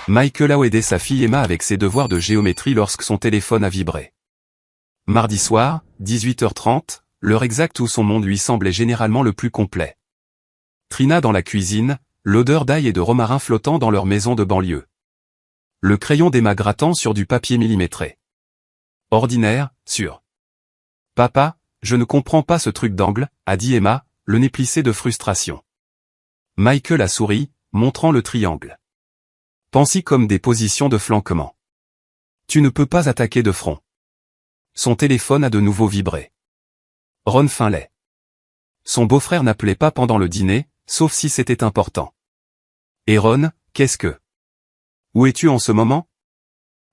Michael a aidé sa fille Emma avec ses devoirs de géométrie lorsque son téléphone a vibré. Mardi soir, 18h30, l'heure exacte où son monde lui semblait généralement le plus complet. Trina dans la cuisine, l'odeur d'ail et de romarin flottant dans leur maison de banlieue. Le crayon d'Emma grattant sur du papier millimétré. Ordinaire, sûr. Papa, je ne comprends pas ce truc d'angle, a dit Emma, le nez plissé de frustration. Michael a souri, montrant le triangle. Pense-y comme des positions de flanquement. Tu ne peux pas attaquer de front. Son téléphone a de nouveau vibré. Ron Finlay. Son beau-frère n'appelait pas pendant le dîner, sauf si c'était important. Et Ron, qu'est-ce que... Où es-tu en ce moment?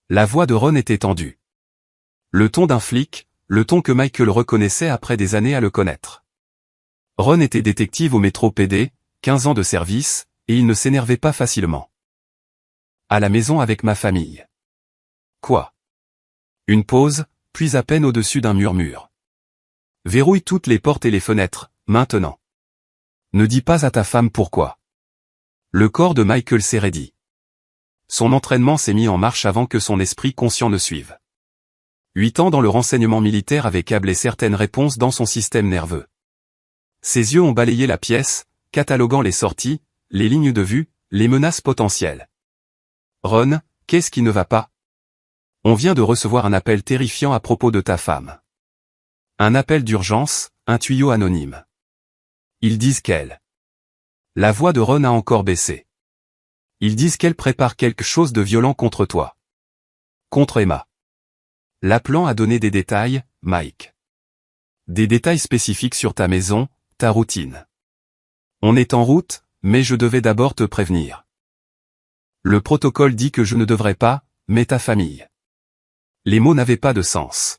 La voix de Ron était tendue. Le ton d'un flic, le ton que Michael reconnaissait après des années à le connaître. Ron était détective au métro PD, 15 ans de service, et il ne s'énervait pas facilement. À la maison avec ma famille. Quoi? Une pause, puis à peine au-dessus d'un murmure. Verrouille toutes les portes et les fenêtres, maintenant. Ne dis pas à ta femme pourquoi. Le corps de Michael s'est raidi. Son entraînement s'est mis en marche avant que son esprit conscient ne suive. 8 ans dans le renseignement militaire avaient câblé certaines réponses dans son système nerveux. Ses yeux ont balayé la pièce, cataloguant les sorties, les lignes de vue, les menaces potentielles. Ron, qu'est-ce qui ne va pas? On vient de recevoir un appel terrifiant à propos de ta femme. Un appel d'urgence, un tuyau anonyme. Ils disent qu'elle... La voix de Ron a encore baissé. Ils disent qu'elle prépare quelque chose de violent contre toi. Contre Emma. L'appelant a donné des détails, Mike. Des détails spécifiques sur ta maison, ta routine. On est en route, mais je devais d'abord te prévenir. Le protocole dit que je ne devrais pas, mais ta famille. Les mots n'avaient pas de sens.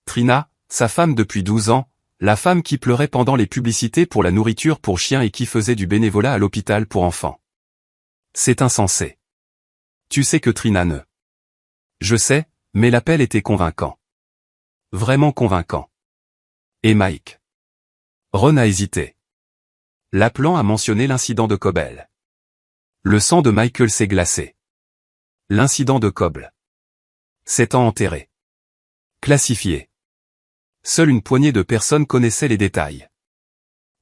Trina, sa femme depuis 12 ans, la femme qui pleurait pendant les publicités pour la nourriture pour chiens et qui faisait du bénévolat à l'hôpital pour enfants. C'est insensé. Tu sais que Trina ne... Je sais, mais l'appel était convaincant. Vraiment convaincant. Et Mike. Ron a hésité. L'appelant a mentionné l'incident de Coble. Le sang de Michael s'est glacé. L'incident de Coble. S'étant enterré. Classifié. Seule une poignée de personnes connaissaient les détails.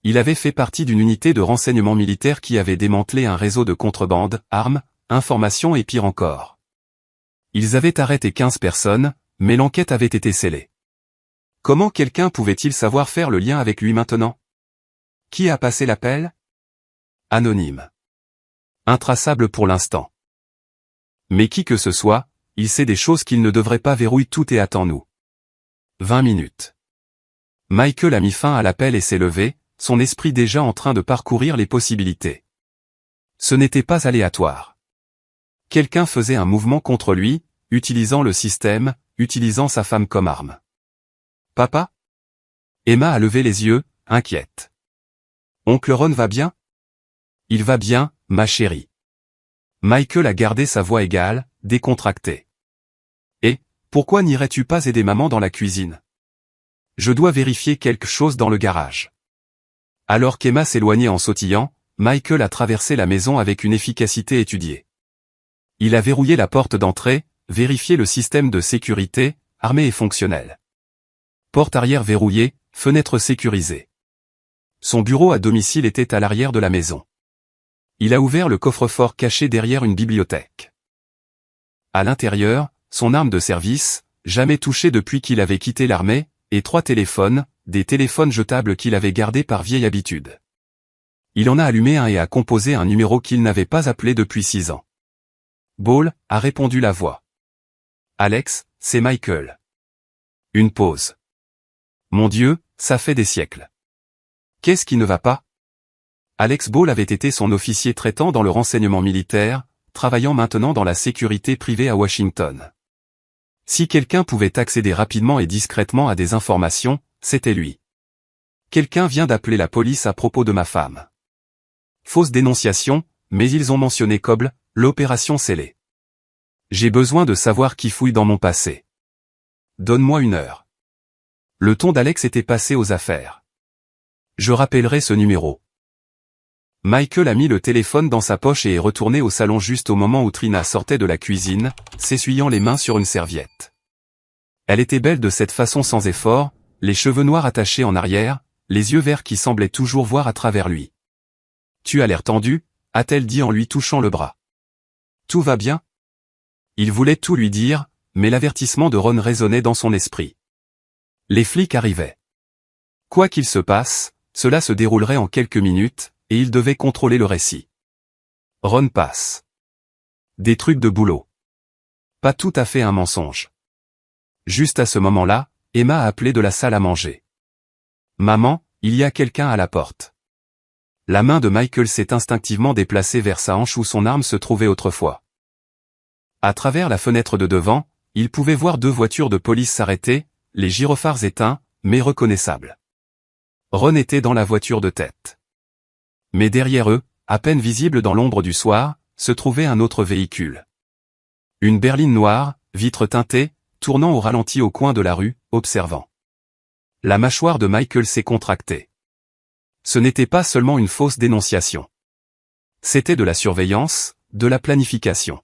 Il avait fait partie d'une unité de renseignement militaire qui avait démantelé un réseau de contrebande, armes, informations et pire encore. Ils avaient arrêté 15 personnes, mais l'enquête avait été scellée. Comment quelqu'un pouvait-il savoir faire le lien avec lui maintenant? Qui a passé l'appel? Anonyme. Intraçable pour l'instant. Mais qui que ce soit, il sait des choses qu'il ne devrait pas verrouiller tout et attend-nous. 20 minutes. Michael a mis fin à l'appel et s'est levé, son esprit déjà en train de parcourir les possibilités. Ce n'était pas aléatoire. Quelqu'un faisait un mouvement contre lui, utilisant le système, utilisant sa femme comme arme. Papa? Emma a levé les yeux, inquiète. Oncle Ron va bien? Il va bien, ma chérie. Michael a gardé sa voix égale, décontractée. Et, pourquoi n'irais-tu pas aider maman dans la cuisine? Je dois vérifier quelque chose dans le garage. Alors qu'Emma s'éloignait en sautillant, Michael a traversé la maison avec une efficacité étudiée. Il a verrouillé la porte d'entrée, vérifié le système de sécurité, armé et fonctionnel. Porte arrière verrouillée, fenêtre sécurisée. Son bureau à domicile était à l'arrière de la maison. Il a ouvert le coffre-fort caché derrière une bibliothèque. À l'intérieur, son arme de service, jamais touchée depuis qu'il avait quitté l'armée, et 3 téléphones, des téléphones jetables qu'il avait gardés par vieille habitude. Il en a allumé un et a composé un numéro qu'il n'avait pas appelé depuis 6 ans. Ball, a répondu la voix. Alex, c'est Michael. Une pause. Mon Dieu, ça fait des siècles. Qu'est-ce qui ne va pas? Alex Ball avait été son officier traitant dans le renseignement militaire, travaillant maintenant dans la sécurité privée à Washington. Si quelqu'un pouvait accéder rapidement et discrètement à des informations, c'était lui. Quelqu'un vient d'appeler la police à propos de ma femme. Fausse dénonciation, mais ils ont mentionné Coble, l'opération scellée. J'ai besoin de savoir qui fouille dans mon passé. Donne-moi 1 heure. Le ton d'Alex était passé aux affaires. Je rappellerai ce numéro. Michael a mis le téléphone dans sa poche et est retourné au salon juste au moment où Trina sortait de la cuisine, s'essuyant les mains sur une serviette. Elle était belle de cette façon sans effort, les cheveux noirs attachés en arrière, les yeux verts qui semblaient toujours voir à travers lui. « Tu as l'air tendu », a-t-elle dit en lui touchant le bras. « Tout va bien ?» Il voulait tout lui dire, mais l'avertissement de Ron résonnait dans son esprit. Les flics arrivaient. Quoi qu'il se passe, cela se déroulerait en quelques minutes, et il devait contrôler le récit. Ron passe. Des trucs de boulot. Pas tout à fait un mensonge. Juste à ce moment-là, Emma a appelé de la salle à manger. « Maman, il y a quelqu'un à la porte. » La main de Michael s'est instinctivement déplacée vers sa hanche où son arme se trouvait autrefois. À travers la fenêtre de devant, il pouvait voir 2 voitures de police s'arrêter, les gyrophares éteints, mais reconnaissables. Ron était dans la voiture de tête. Mais derrière eux, à peine visible dans l'ombre du soir, se trouvait un autre véhicule. Une berline noire, vitre teintée, tournant au ralenti au coin de la rue, observant. La mâchoire de Michael s'est contractée. Ce n'était pas seulement une fausse dénonciation. C'était de la surveillance, de la planification.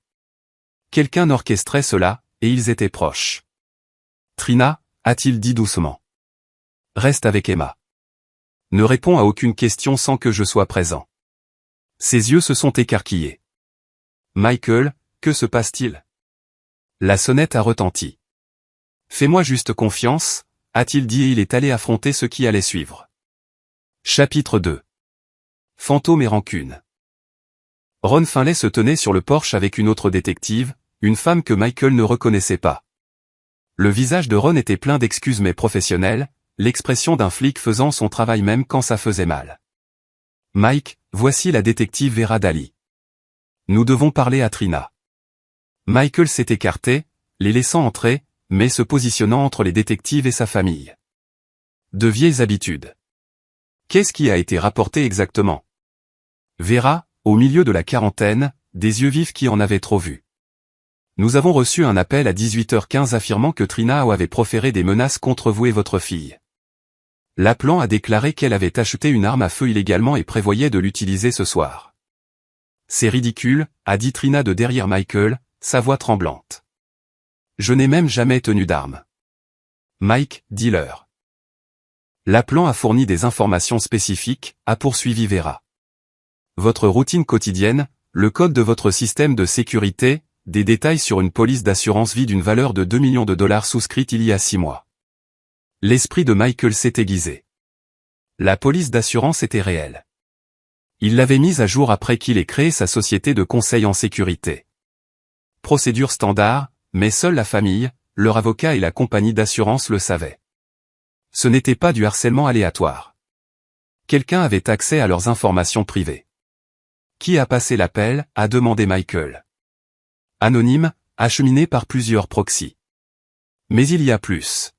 Quelqu'un orchestrait cela, et ils étaient proches. « Trina », a-t-il dit doucement. « Reste avec Emma. Ne réponds à aucune question sans que je sois présent. » Ses yeux se sont écarquillés. « Michael, que se passe-t-il » La sonnette a retenti. « Fais-moi juste confiance », a-t-il dit et il est allé affronter ce qui allait suivre. Chapitre 2. Fantôme et rancune. Ron Finlay se tenait sur le porche avec une autre détective, une femme que Michael ne reconnaissait pas. Le visage de Ron était plein d'excuses mais professionnelles, l'expression d'un flic faisant son travail même quand ça faisait mal. « Mike, voici la détective Vera Daly. Nous devons parler à Trina. » Michael s'est écarté, les laissant entrer, mais se positionnant entre les détectives et sa famille. De vieilles habitudes. Qu'est-ce qui a été rapporté exactement? Vera, au milieu de la quarantaine, des yeux vifs qui en avaient trop vu. Nous avons reçu un appel à 18h15 affirmant que Trina avait proféré des menaces contre vous et votre fille. L'appelant a déclaré qu'elle avait acheté une arme à feu illégalement et prévoyait de l'utiliser ce soir. C'est ridicule, a dit Trina de derrière Michael, sa voix tremblante. Je n'ai même jamais tenu d'arme. Mike, dis-leur. L'appelant a fourni des informations spécifiques, a poursuivi Vera. Votre routine quotidienne, le code de votre système de sécurité, des détails sur une police d'assurance vie d'une valeur de 2 millions de dollars souscrite il y a 6 mois. L'esprit de Michael s'est aiguisé. La police d'assurance était réelle. Il l'avait mise à jour après qu'il ait créé sa société de conseil en sécurité. Procédure standard, mais seule la famille, leur avocat et la compagnie d'assurance le savaient. Ce n'était pas du harcèlement aléatoire. Quelqu'un avait accès à leurs informations privées. Qui a passé l'appel, a demandé Michael. Anonyme, acheminé par plusieurs proxys. Mais il y a plus.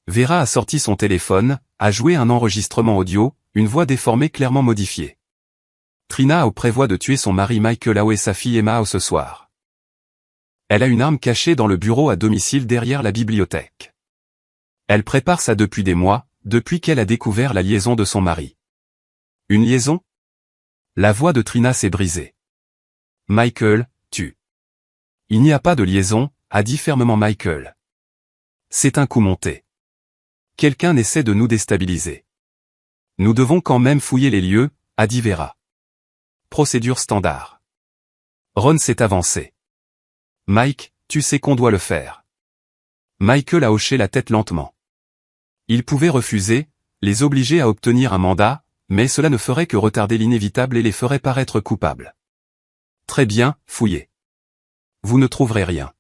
Vera a sorti son téléphone, a joué un enregistrement audio, une voix déformée clairement modifiée. Trina prévoit de tuer son mari Michael Howe et sa fille Emma ce soir. Elle a une arme cachée dans le bureau à domicile derrière la bibliothèque. Elle prépare ça depuis des mois, depuis qu'elle a découvert la liaison de son mari. Une liaison? La voix de Trina s'est brisée. Michael, tu. Il n'y a pas de liaison, a dit fermement Michael. C'est un coup monté. Quelqu'un essaie de nous déstabiliser. Nous devons quand même fouiller les lieux, a dit Vera. Procédure standard. Ron s'est avancé. Mike, tu sais qu'on doit le faire. Michael a hoché la tête lentement. Il pouvait refuser, les obliger à obtenir un mandat, mais cela ne ferait que retarder l'inévitable et les ferait paraître coupables. Très bien, fouillez. Vous ne trouverez rien.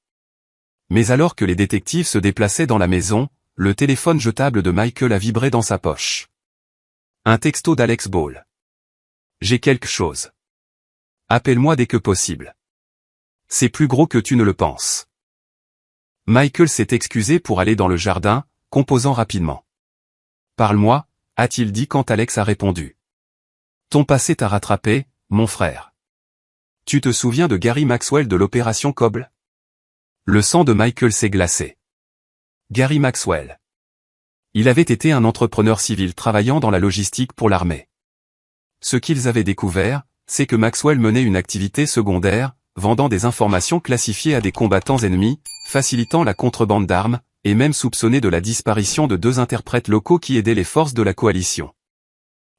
Mais alors que les détectives se déplaçaient dans la maison, le téléphone jetable de Michael a vibré dans sa poche. Un texto d'Alex Ball. J'ai quelque chose. Appelle-moi dès que possible. C'est plus gros que tu ne le penses. Michael s'est excusé pour aller dans le jardin, composant rapidement. Parle-moi, a-t-il dit quand Alex a répondu. Ton passé t'a rattrapé, mon frère. Tu te souviens de Gary Maxwell de l'opération Coble? Le sang de Michael s'est glacé. Gary Maxwell. Il avait été un entrepreneur civil travaillant dans la logistique pour l'armée. Ce qu'ils avaient découvert, c'est que Maxwell menait une activité secondaire, vendant des informations classifiées à des combattants ennemis, facilitant la contrebande d'armes, et même soupçonné de la disparition de 2 interprètes locaux qui aidaient les forces de la coalition.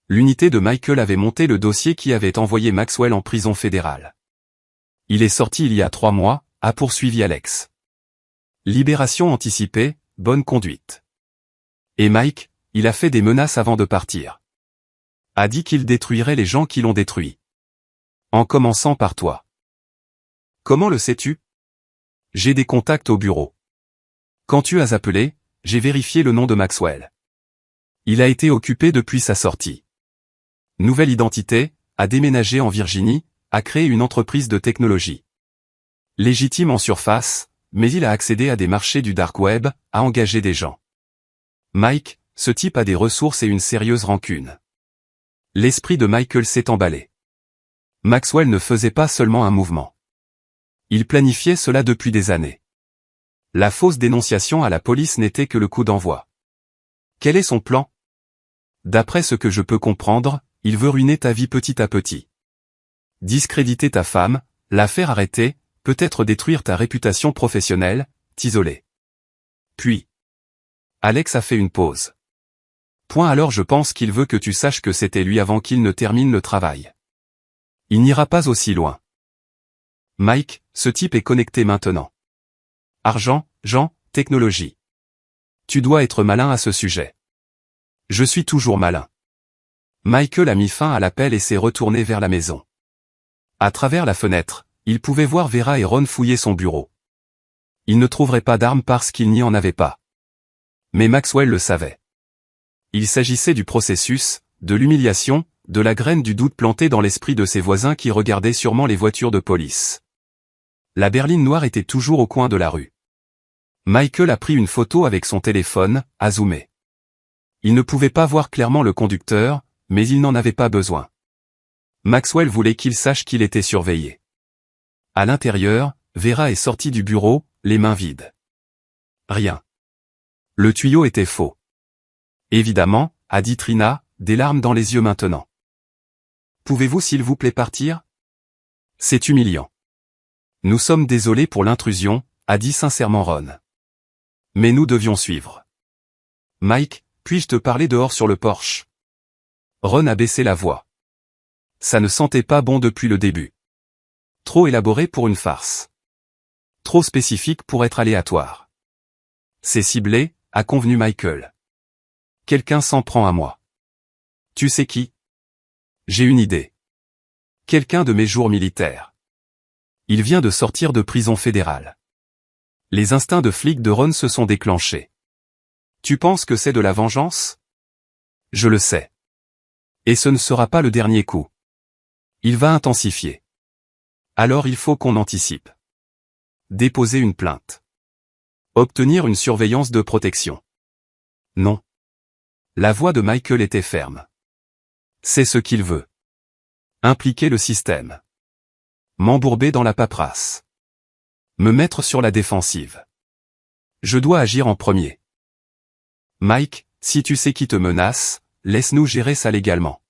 L'unité de Michael avait monté le dossier qui avait envoyé Maxwell en prison fédérale. Il est sorti il y a 3 mois, a poursuivi Alex. Libération anticipée, bonne conduite. Et Mike, il a fait des menaces avant de partir. A dit qu'il détruirait les gens qui l'ont détruit. En commençant par toi. Comment le sais-tu? J'ai des contacts au bureau. Quand tu as appelé, j'ai vérifié le nom de Maxwell. Il a été occupé depuis sa sortie. Nouvelle identité, a déménagé en Virginie, a créé une entreprise de technologie. Légitime en surface, mais il a accédé à des marchés du dark web, a engagé des gens. Mike, ce type a des ressources et une sérieuse rancune. L'esprit de Michael s'est emballé. Maxwell ne faisait pas seulement un mouvement. Il planifiait cela depuis des années. La fausse dénonciation à la police n'était que le coup d'envoi. Quel est son plan? D'après ce que je peux comprendre, il veut ruiner ta vie petit à petit. Discréditer ta femme, la faire arrêter, peut-être détruire ta réputation professionnelle, t'isoler. Puis, Alex a fait une pause. Alors je pense qu'il veut que tu saches que c'était lui avant qu'il ne termine le travail. Il n'ira pas aussi loin. Mike, ce type est connecté maintenant. Argent, Jean, technologie. Tu dois être malin à ce sujet. Je suis toujours malin. Michael a mis fin à l'appel et s'est retourné vers la maison. À travers la fenêtre, il pouvait voir Vera et Ron fouiller son bureau. Il ne trouverait pas d'armes parce qu'il n'y en avait pas. Mais Maxwell le savait. Il s'agissait du processus, de l'humiliation, de la graine du doute plantée dans l'esprit de ses voisins qui regardaient sûrement les voitures de police. La berline noire était toujours au coin de la rue. Michael a pris une photo avec son téléphone, a zoomé. Il ne pouvait pas voir clairement le conducteur, mais il n'en avait pas besoin. Maxwell voulait qu'il sache qu'il était surveillé. À l'intérieur, Vera est sortie du bureau, les mains vides. Rien. Le tuyau était faux. Évidemment, a dit Trina, des larmes dans les yeux maintenant. Pouvez-vous s'il vous plaît partir? C'est humiliant. Nous sommes désolés pour l'intrusion, a dit sincèrement Ron. Mais nous devions suivre. Mike, puis-je te parler dehors sur le porche? Ron a baissé la voix. Ça ne sentait pas bon depuis le début. Trop élaboré pour une farce. Trop spécifique pour être aléatoire. C'est ciblé, a convenu Michael. Quelqu'un s'en prend à moi. Tu sais qui? J'ai une idée. Quelqu'un de mes jours militaires. Il vient de sortir de prison fédérale. Les instincts de flic de Ron se sont déclenchés. Tu penses que c'est de la vengeance? Je le sais. Et ce ne sera pas le dernier coup. Il va intensifier. Alors il faut qu'on anticipe. Déposer une plainte. Obtenir une surveillance de protection. Non. La voix de Michael était ferme. C'est ce qu'il veut. Impliquer le système. M'embourber dans la paperasse. Me mettre sur la défensive. Je dois agir en premier. Mike, si tu sais qui te menace, laisse-nous gérer ça légalement.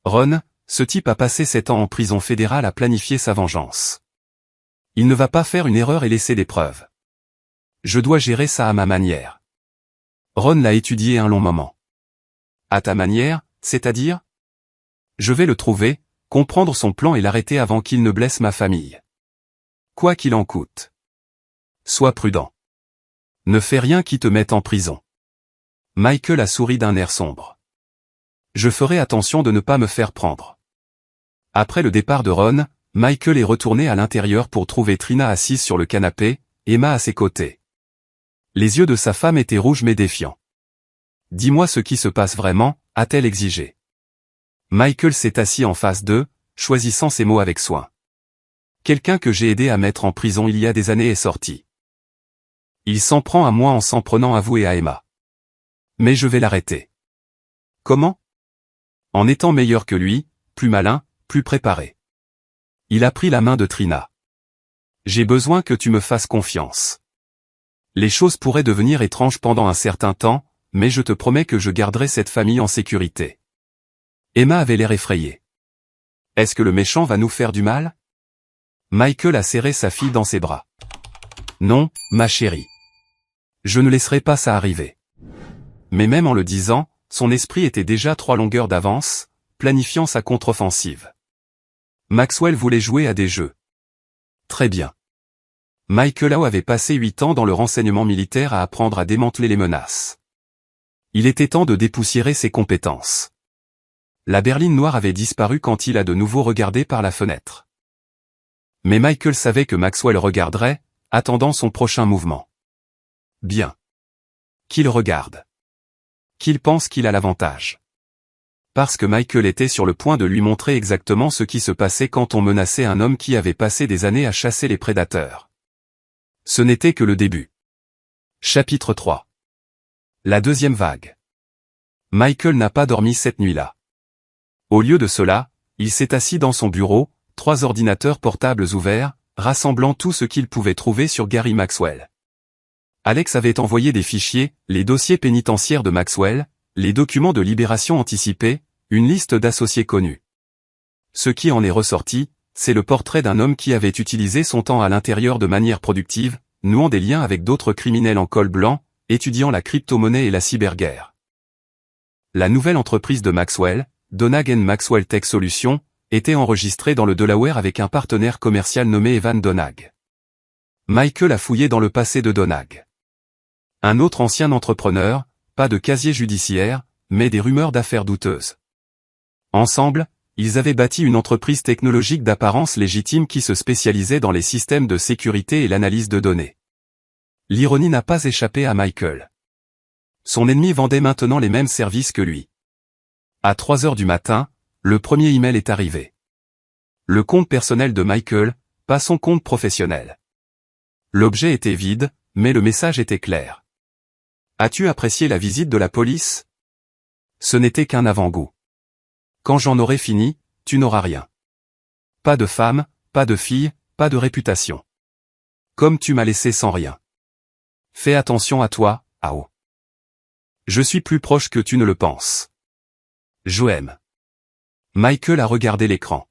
Ron, ce type a passé 7 ans en prison fédérale à planifier sa vengeance. Il ne va pas faire une erreur et laisser des preuves. Je dois gérer ça à ma manière. Ron l'a étudié un long moment. À ta manière, c'est-à-dire? Je vais le trouver, comprendre son plan et l'arrêter avant qu'il ne blesse ma famille. Quoi qu'il en coûte. Sois prudent. Ne fais rien qui te mette en prison. Michael a souri d'un air sombre. Je ferai attention de ne pas me faire prendre. Après le départ de Ron, Michael est retourné à l'intérieur pour trouver Trina assise sur le canapé, Emma à ses côtés. Les yeux de sa femme étaient rouges mais défiants. Dis-moi ce qui se passe vraiment, a-t-elle exigé. Michael s'est assis en face d'eux, choisissant ses mots avec soin. Quelqu'un que j'ai aidé à mettre en prison il y a des années est sorti. Il s'en prend à moi en s'en prenant à vous et à Emma. Mais je vais l'arrêter. Comment? En étant meilleur que lui, plus malin, plus préparé. Il a pris la main de Trina. J'ai besoin que tu me fasses confiance. Les choses pourraient devenir étranges pendant un certain temps, mais je te promets que je garderai cette famille en sécurité. Emma avait l'air effrayée. Est-ce que le méchant va nous faire du mal? Michael a serré sa fille dans ses bras. Non, ma chérie. Je ne laisserai pas ça arriver. Mais même en le disant, son esprit était déjà 3 longueurs d'avance, planifiant sa contre-offensive. Maxwell voulait jouer à des jeux. Très bien. Michael avait passé 8 ans dans le renseignement militaire à apprendre à démanteler les menaces. Il était temps de dépoussiérer ses compétences. La berline noire avait disparu quand il a de nouveau regardé par la fenêtre. Mais Michael savait que Maxwell regarderait, attendant son prochain mouvement. Bien. Qu'il regarde. Qu'il pense qu'il a l'avantage. Parce que Michael était sur le point de lui montrer exactement ce qui se passait quand on menaçait un homme qui avait passé des années à chasser les prédateurs. Ce n'était que le début. Chapitre 3. La deuxième vague. Michael n'a pas dormi cette nuit-là. Au lieu de cela, il s'est assis dans son bureau, 3 ordinateurs portables ouverts, rassemblant tout ce qu'il pouvait trouver sur Gary Maxwell. Alex avait envoyé des fichiers, les dossiers pénitentiaires de Maxwell, les documents de libération anticipée, une liste d'associés connus. Ce qui en est ressorti, c'est le portrait d'un homme qui avait utilisé son temps à l'intérieur de manière productive, nouant des liens avec d'autres criminels en col blanc, étudiant la crypto-monnaie et la cyberguerre. La nouvelle entreprise de Maxwell, Donag & Maxwell Tech Solutions, était enregistrée dans le Delaware avec un partenaire commercial nommé Evan Donag. Michael a fouillé dans le passé de Donag. Un autre ancien entrepreneur, pas de casier judiciaire, mais des rumeurs d'affaires douteuses. Ensemble, ils avaient bâti une entreprise technologique d'apparence légitime qui se spécialisait dans les systèmes de sécurité et l'analyse de données. L'ironie n'a pas échappé à Michael. Son ennemi vendait maintenant les mêmes services que lui. À 3 heures du matin, le premier email est arrivé. Le compte personnel de Michael, pas son compte professionnel. L'objet était vide, mais le message était clair. As-tu apprécié la visite de la police? Ce n'était qu'un avant-goût. Quand j'en aurai fini, tu n'auras rien. Pas de femme, pas de fille, pas de réputation. Comme tu m'as laissé sans rien. Fais attention à toi, Ao. Je suis plus proche que tu ne le penses. Joem. Michael a regardé l'écran.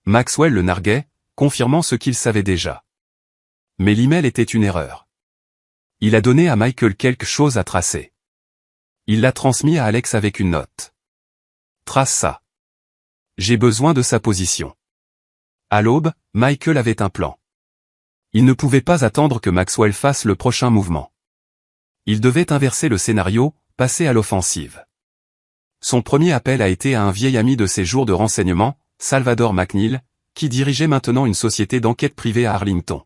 Maxwell le narguait, confirmant ce qu'il savait déjà. Mais l'email était une erreur. Il a donné à Michael quelque chose à tracer. Il l'a transmis à Alex avec une note. Trace ça. J'ai besoin de sa position. À l'aube, Michael avait un plan. Il ne pouvait pas attendre que Maxwell fasse le prochain mouvement. Il devait inverser le scénario, passer à l'offensive. Son premier appel a été à un vieil ami de ses jours de renseignement, Salvador McNeil, qui dirigeait maintenant une société d'enquête privée à Arlington.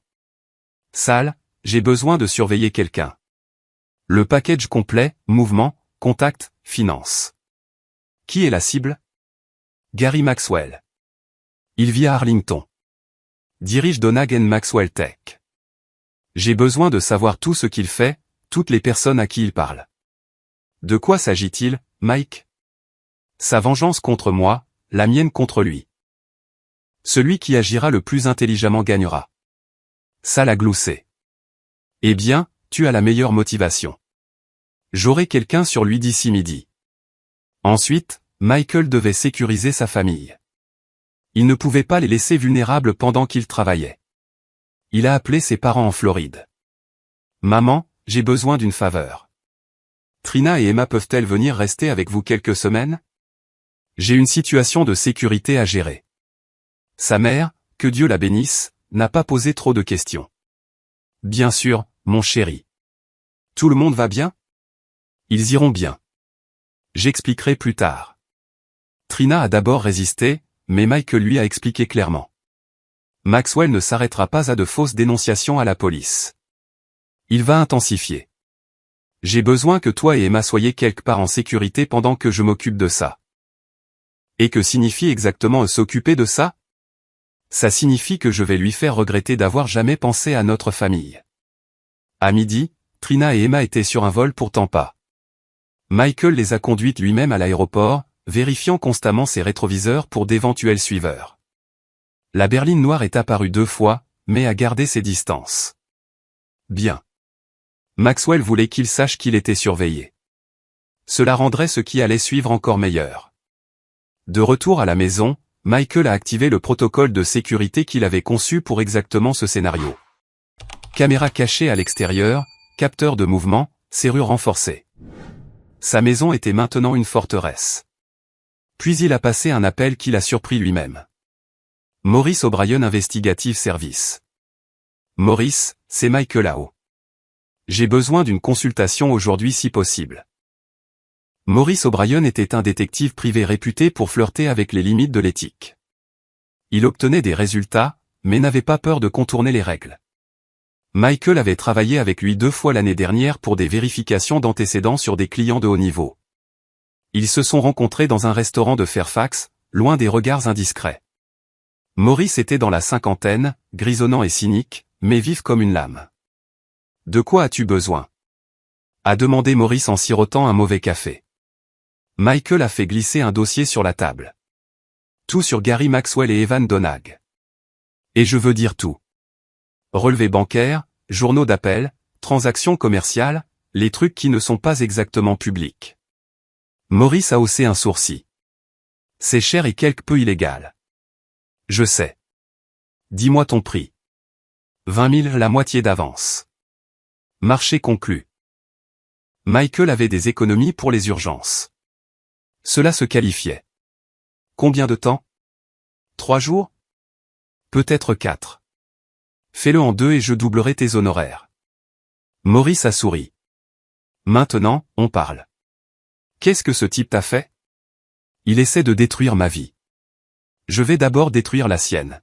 Sal, j'ai besoin de surveiller quelqu'un. Le package complet, mouvement, contact, finance. Qui est la cible? Gary Maxwell. Il vit à Arlington. Dirige Donag & Maxwell Tech. J'ai besoin de savoir tout ce qu'il fait, toutes les personnes à qui il parle. De quoi s'agit-il, Mike? Sa vengeance contre moi, la mienne contre lui. Celui qui agira le plus intelligemment gagnera. Sal a gloussé. Eh bien, tu as la meilleure motivation. J'aurai quelqu'un sur lui d'ici midi. Ensuite, Michael devait sécuriser sa famille. Il ne pouvait pas les laisser vulnérables pendant qu'il travaillait. Il a appelé ses parents en Floride. Maman, j'ai besoin d'une faveur. Trina et Emma peuvent-elles venir rester avec vous quelques semaines? J'ai une situation de sécurité à gérer. Sa mère, que Dieu la bénisse, n'a pas posé trop de questions. Bien sûr, mon chéri. Tout le monde va bien? Ils iront bien. J'expliquerai plus tard. Trina a d'abord résisté, mais Michael lui a expliqué clairement. Maxwell ne s'arrêtera pas à de fausses dénonciations à la police. Il va intensifier. J'ai besoin que toi et Emma soyez quelque part en sécurité pendant que je m'occupe de ça. Et que signifie exactement s'occuper de ça? Ça signifie que je vais lui faire regretter d'avoir jamais pensé à notre famille. À midi, Trina et Emma étaient sur un vol pour Tampa. Michael les a conduites lui-même à l'aéroport, vérifiant constamment ses rétroviseurs pour d'éventuels suiveurs. La berline noire est apparue 2 fois, mais a gardé ses distances. Bien. Maxwell voulait qu'il sache qu'il était surveillé. Cela rendrait ce qui allait suivre encore meilleur. De retour à la maison, Michael a activé le protocole de sécurité qu'il avait conçu pour exactement ce scénario. Caméra cachée à l'extérieur, capteur de mouvement, serrure renforcée. Sa maison était maintenant une forteresse. Puis il a passé un appel qui l'a surpris lui-même. Maurice O'Brien Investigative Service. Maurice, c'est Michael Ao. J'ai besoin d'une consultation aujourd'hui si possible. Maurice O'Brien était un détective privé réputé pour flirter avec les limites de l'éthique. Il obtenait des résultats, mais n'avait pas peur de contourner les règles. Michael avait travaillé avec lui 2 fois l'année dernière pour des vérifications d'antécédents sur des clients de haut niveau. Ils se sont rencontrés dans un restaurant de Fairfax, loin des regards indiscrets. Maurice était dans la cinquantaine, grisonnant et cynique, mais vif comme une lame. « De quoi as-tu besoin ?» a demandé Maurice en sirotant un mauvais café. Michael a fait glisser un dossier sur la table. Tout sur Gary Maxwell et Evan Donagh. Et je veux dire tout. Relevés bancaires, journaux d'appel, transactions commerciales, les trucs qui ne sont pas exactement publics. Maurice a haussé un sourcil. C'est cher et quelque peu illégal. Je sais. Dis-moi ton prix. 20 000 la moitié d'avance. Marché conclu. Michael avait des économies pour les urgences. Cela se qualifiait. Combien de temps? 3 jours? Peut-être 4. Fais-le en 2 et je doublerai tes honoraires. Maurice a souri. Maintenant, on parle. Qu'est-ce que ce type t'a fait? Il essaie de détruire ma vie. Je vais d'abord détruire la sienne.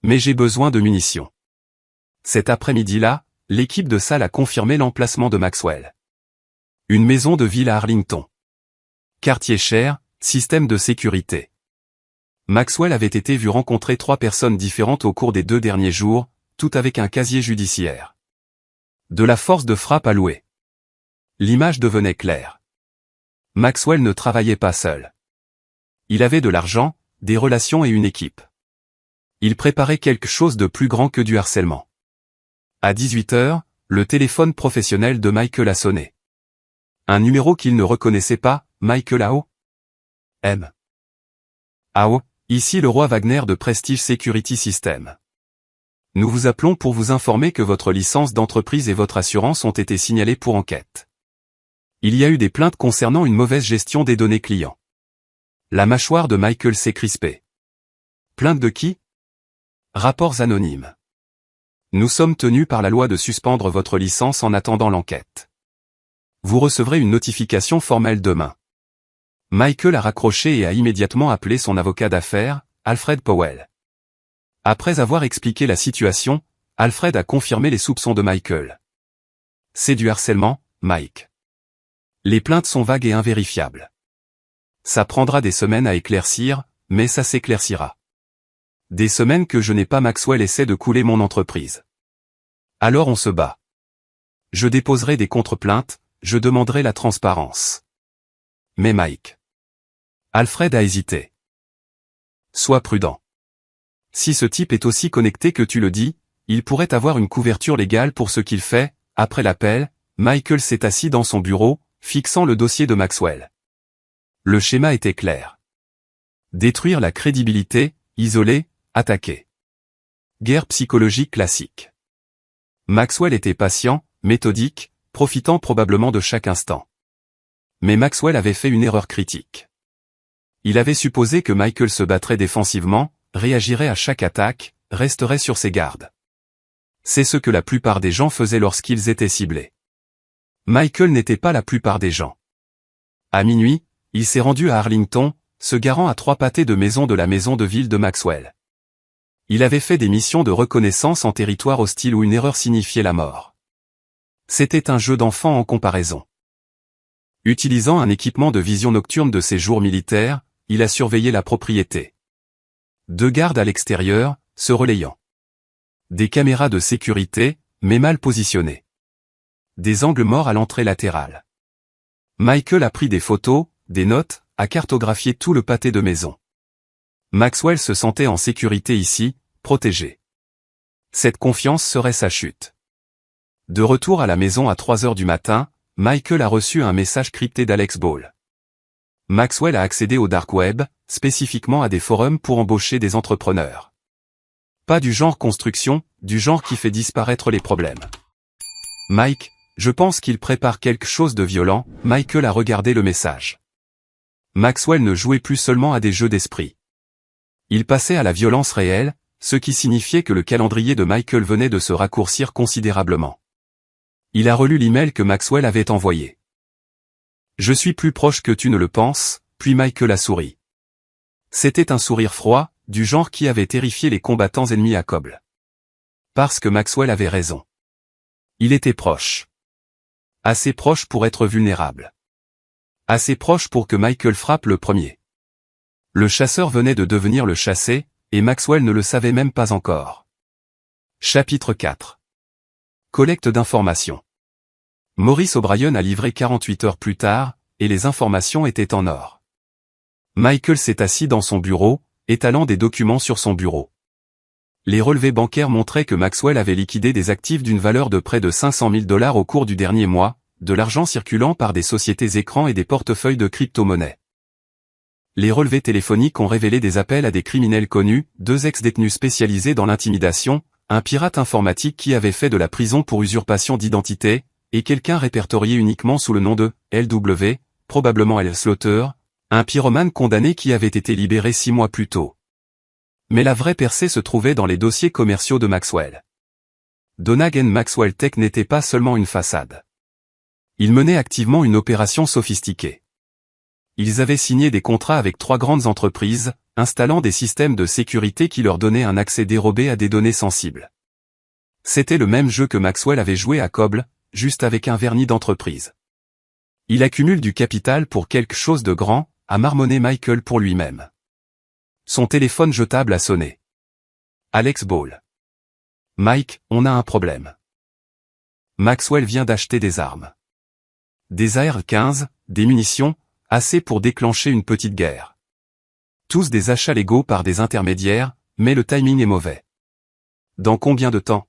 Mais j'ai besoin de munitions. Cet après-midi-là, l'équipe de salle a confirmé l'emplacement de Maxwell. Une maison de ville à Arlington. Quartier cher, système de sécurité. Maxwell avait été vu rencontrer 3 personnes différentes au cours des 2 derniers jours, tout avec un casier judiciaire. De la force de frappe à louer. L'image devenait claire. Maxwell ne travaillait pas seul. Il avait de l'argent, des relations et une équipe. Il préparait quelque chose de plus grand que du harcèlement. À 18 h, le téléphone professionnel de Michael a sonné. Un numéro qu'il ne reconnaissait pas, Michael Ao. M. Ao, ici le roi Wagner de Prestige Security System. Nous vous appelons pour vous informer que votre licence d'entreprise et votre assurance ont été signalées pour enquête. Il y a eu des plaintes concernant une mauvaise gestion des données clients. La mâchoire de Michael s'est crispée. Plainte de qui? Rapports anonymes. Nous sommes tenus par la loi de suspendre votre licence en attendant l'enquête. Vous recevrez une notification formelle demain. Michael a raccroché et a immédiatement appelé son avocat d'affaires, Alfred Powell. Après avoir expliqué la situation, Alfred a confirmé les soupçons de Michael. C'est du harcèlement, Mike. Les plaintes sont vagues et invérifiables. Ça prendra des semaines à éclaircir, mais ça s'éclaircira. Des semaines que je n'ai pas. Maxwell essaie de couler mon entreprise. Alors on se bat. Je déposerai des contre-plaintes, je demanderai la transparence. Mais Mike. Alfred a hésité. Sois prudent. Si ce type est aussi connecté que tu le dis, il pourrait avoir une couverture légale pour ce qu'il fait. Après l'appel, Michael s'est assis dans son bureau, fixant le dossier de Maxwell. Le schéma était clair. Détruire la crédibilité, isoler, attaquer. Guerre psychologique classique. Maxwell était patient, méthodique, profitant probablement de chaque instant. Mais Maxwell avait fait une erreur critique. Il avait supposé que Michael se battrait défensivement, réagirait à chaque attaque, resterait sur ses gardes. C'est ce que la plupart des gens faisaient lorsqu'ils étaient ciblés. Michael n'était pas la plupart des gens. À minuit, il s'est rendu à Arlington, se garant à 3 pâtés de maison de la maison de ville de Maxwell. Il avait fait des missions de reconnaissance en territoire hostile où une erreur signifiait la mort. C'était un jeu d'enfant en comparaison. Utilisant un équipement de vision nocturne de ses jours militaires, il a surveillé la propriété. 2 gardes à l'extérieur, se relayant. Des caméras de sécurité, mais mal positionnées. Des angles morts à l'entrée latérale. Michael a pris des photos, des notes, a cartographié tout le pâté de maison. Maxwell se sentait en sécurité ici, protégé. Cette confiance serait sa chute. De retour à la maison à 3 h du matin, Michael a reçu un message crypté d'Alex Ball. Maxwell a accédé au dark web, spécifiquement à des forums pour embaucher des entrepreneurs. Pas du genre construction, du genre qui fait disparaître les problèmes. Mike, je pense qu'il prépare quelque chose de violent. Michael a regardé le message. Maxwell ne jouait plus seulement à des jeux d'esprit. Il passait à la violence réelle, ce qui signifiait que le calendrier de Michael venait de se raccourcir considérablement. Il a relu l'email que Maxwell avait envoyé. Je suis plus proche que tu ne le penses, puis Michael a souri. C'était un sourire froid, du genre qui avait terrifié les combattants ennemis à Coble. Parce que Maxwell avait raison. Il était proche. Assez proche pour être vulnérable. Assez proche pour que Michael frappe le premier. Le chasseur venait de devenir le chassé, et Maxwell ne le savait même pas encore. Chapitre 4. Collecte d'informations. Maurice O'Brien a livré 48 heures plus tard, et les informations étaient en or. Michael s'est assis dans son bureau, étalant des documents sur son bureau. Les relevés bancaires montraient que Maxwell avait liquidé des actifs d'une valeur de près de 500 000 $ au cours du dernier mois, de l'argent circulant par des sociétés écrans et des portefeuilles de crypto-monnaies. Les relevés téléphoniques ont révélé des appels à des criminels connus, 2 ex-détenus spécialisés dans l'intimidation, un pirate informatique qui avait fait de la prison pour usurpation d'identité, et quelqu'un répertorié uniquement sous le nom de LW, probablement L. Slaughter, un pyromane condamné qui avait été libéré 6 mois plus tôt. Mais la vraie percée se trouvait dans les dossiers commerciaux de Maxwell. Donagh & Maxwell Tech n'était pas seulement une façade. Ils menaient activement une opération sophistiquée. Ils avaient signé des contrats avec 3 grandes entreprises, installant des systèmes de sécurité qui leur donnaient un accès dérobé à des données sensibles. C'était le même jeu que Maxwell avait joué à Coble, juste avec un vernis d'entreprise. Il accumule du capital pour quelque chose de grand, a marmonné Michael pour lui-même. Son téléphone jetable a sonné. Alex Ball. Mike, on a un problème. Maxwell vient d'acheter des armes. Des AR-15, des munitions, assez pour déclencher une petite guerre. Tous des achats légaux par des intermédiaires, mais le timing est mauvais. Dans combien de temps?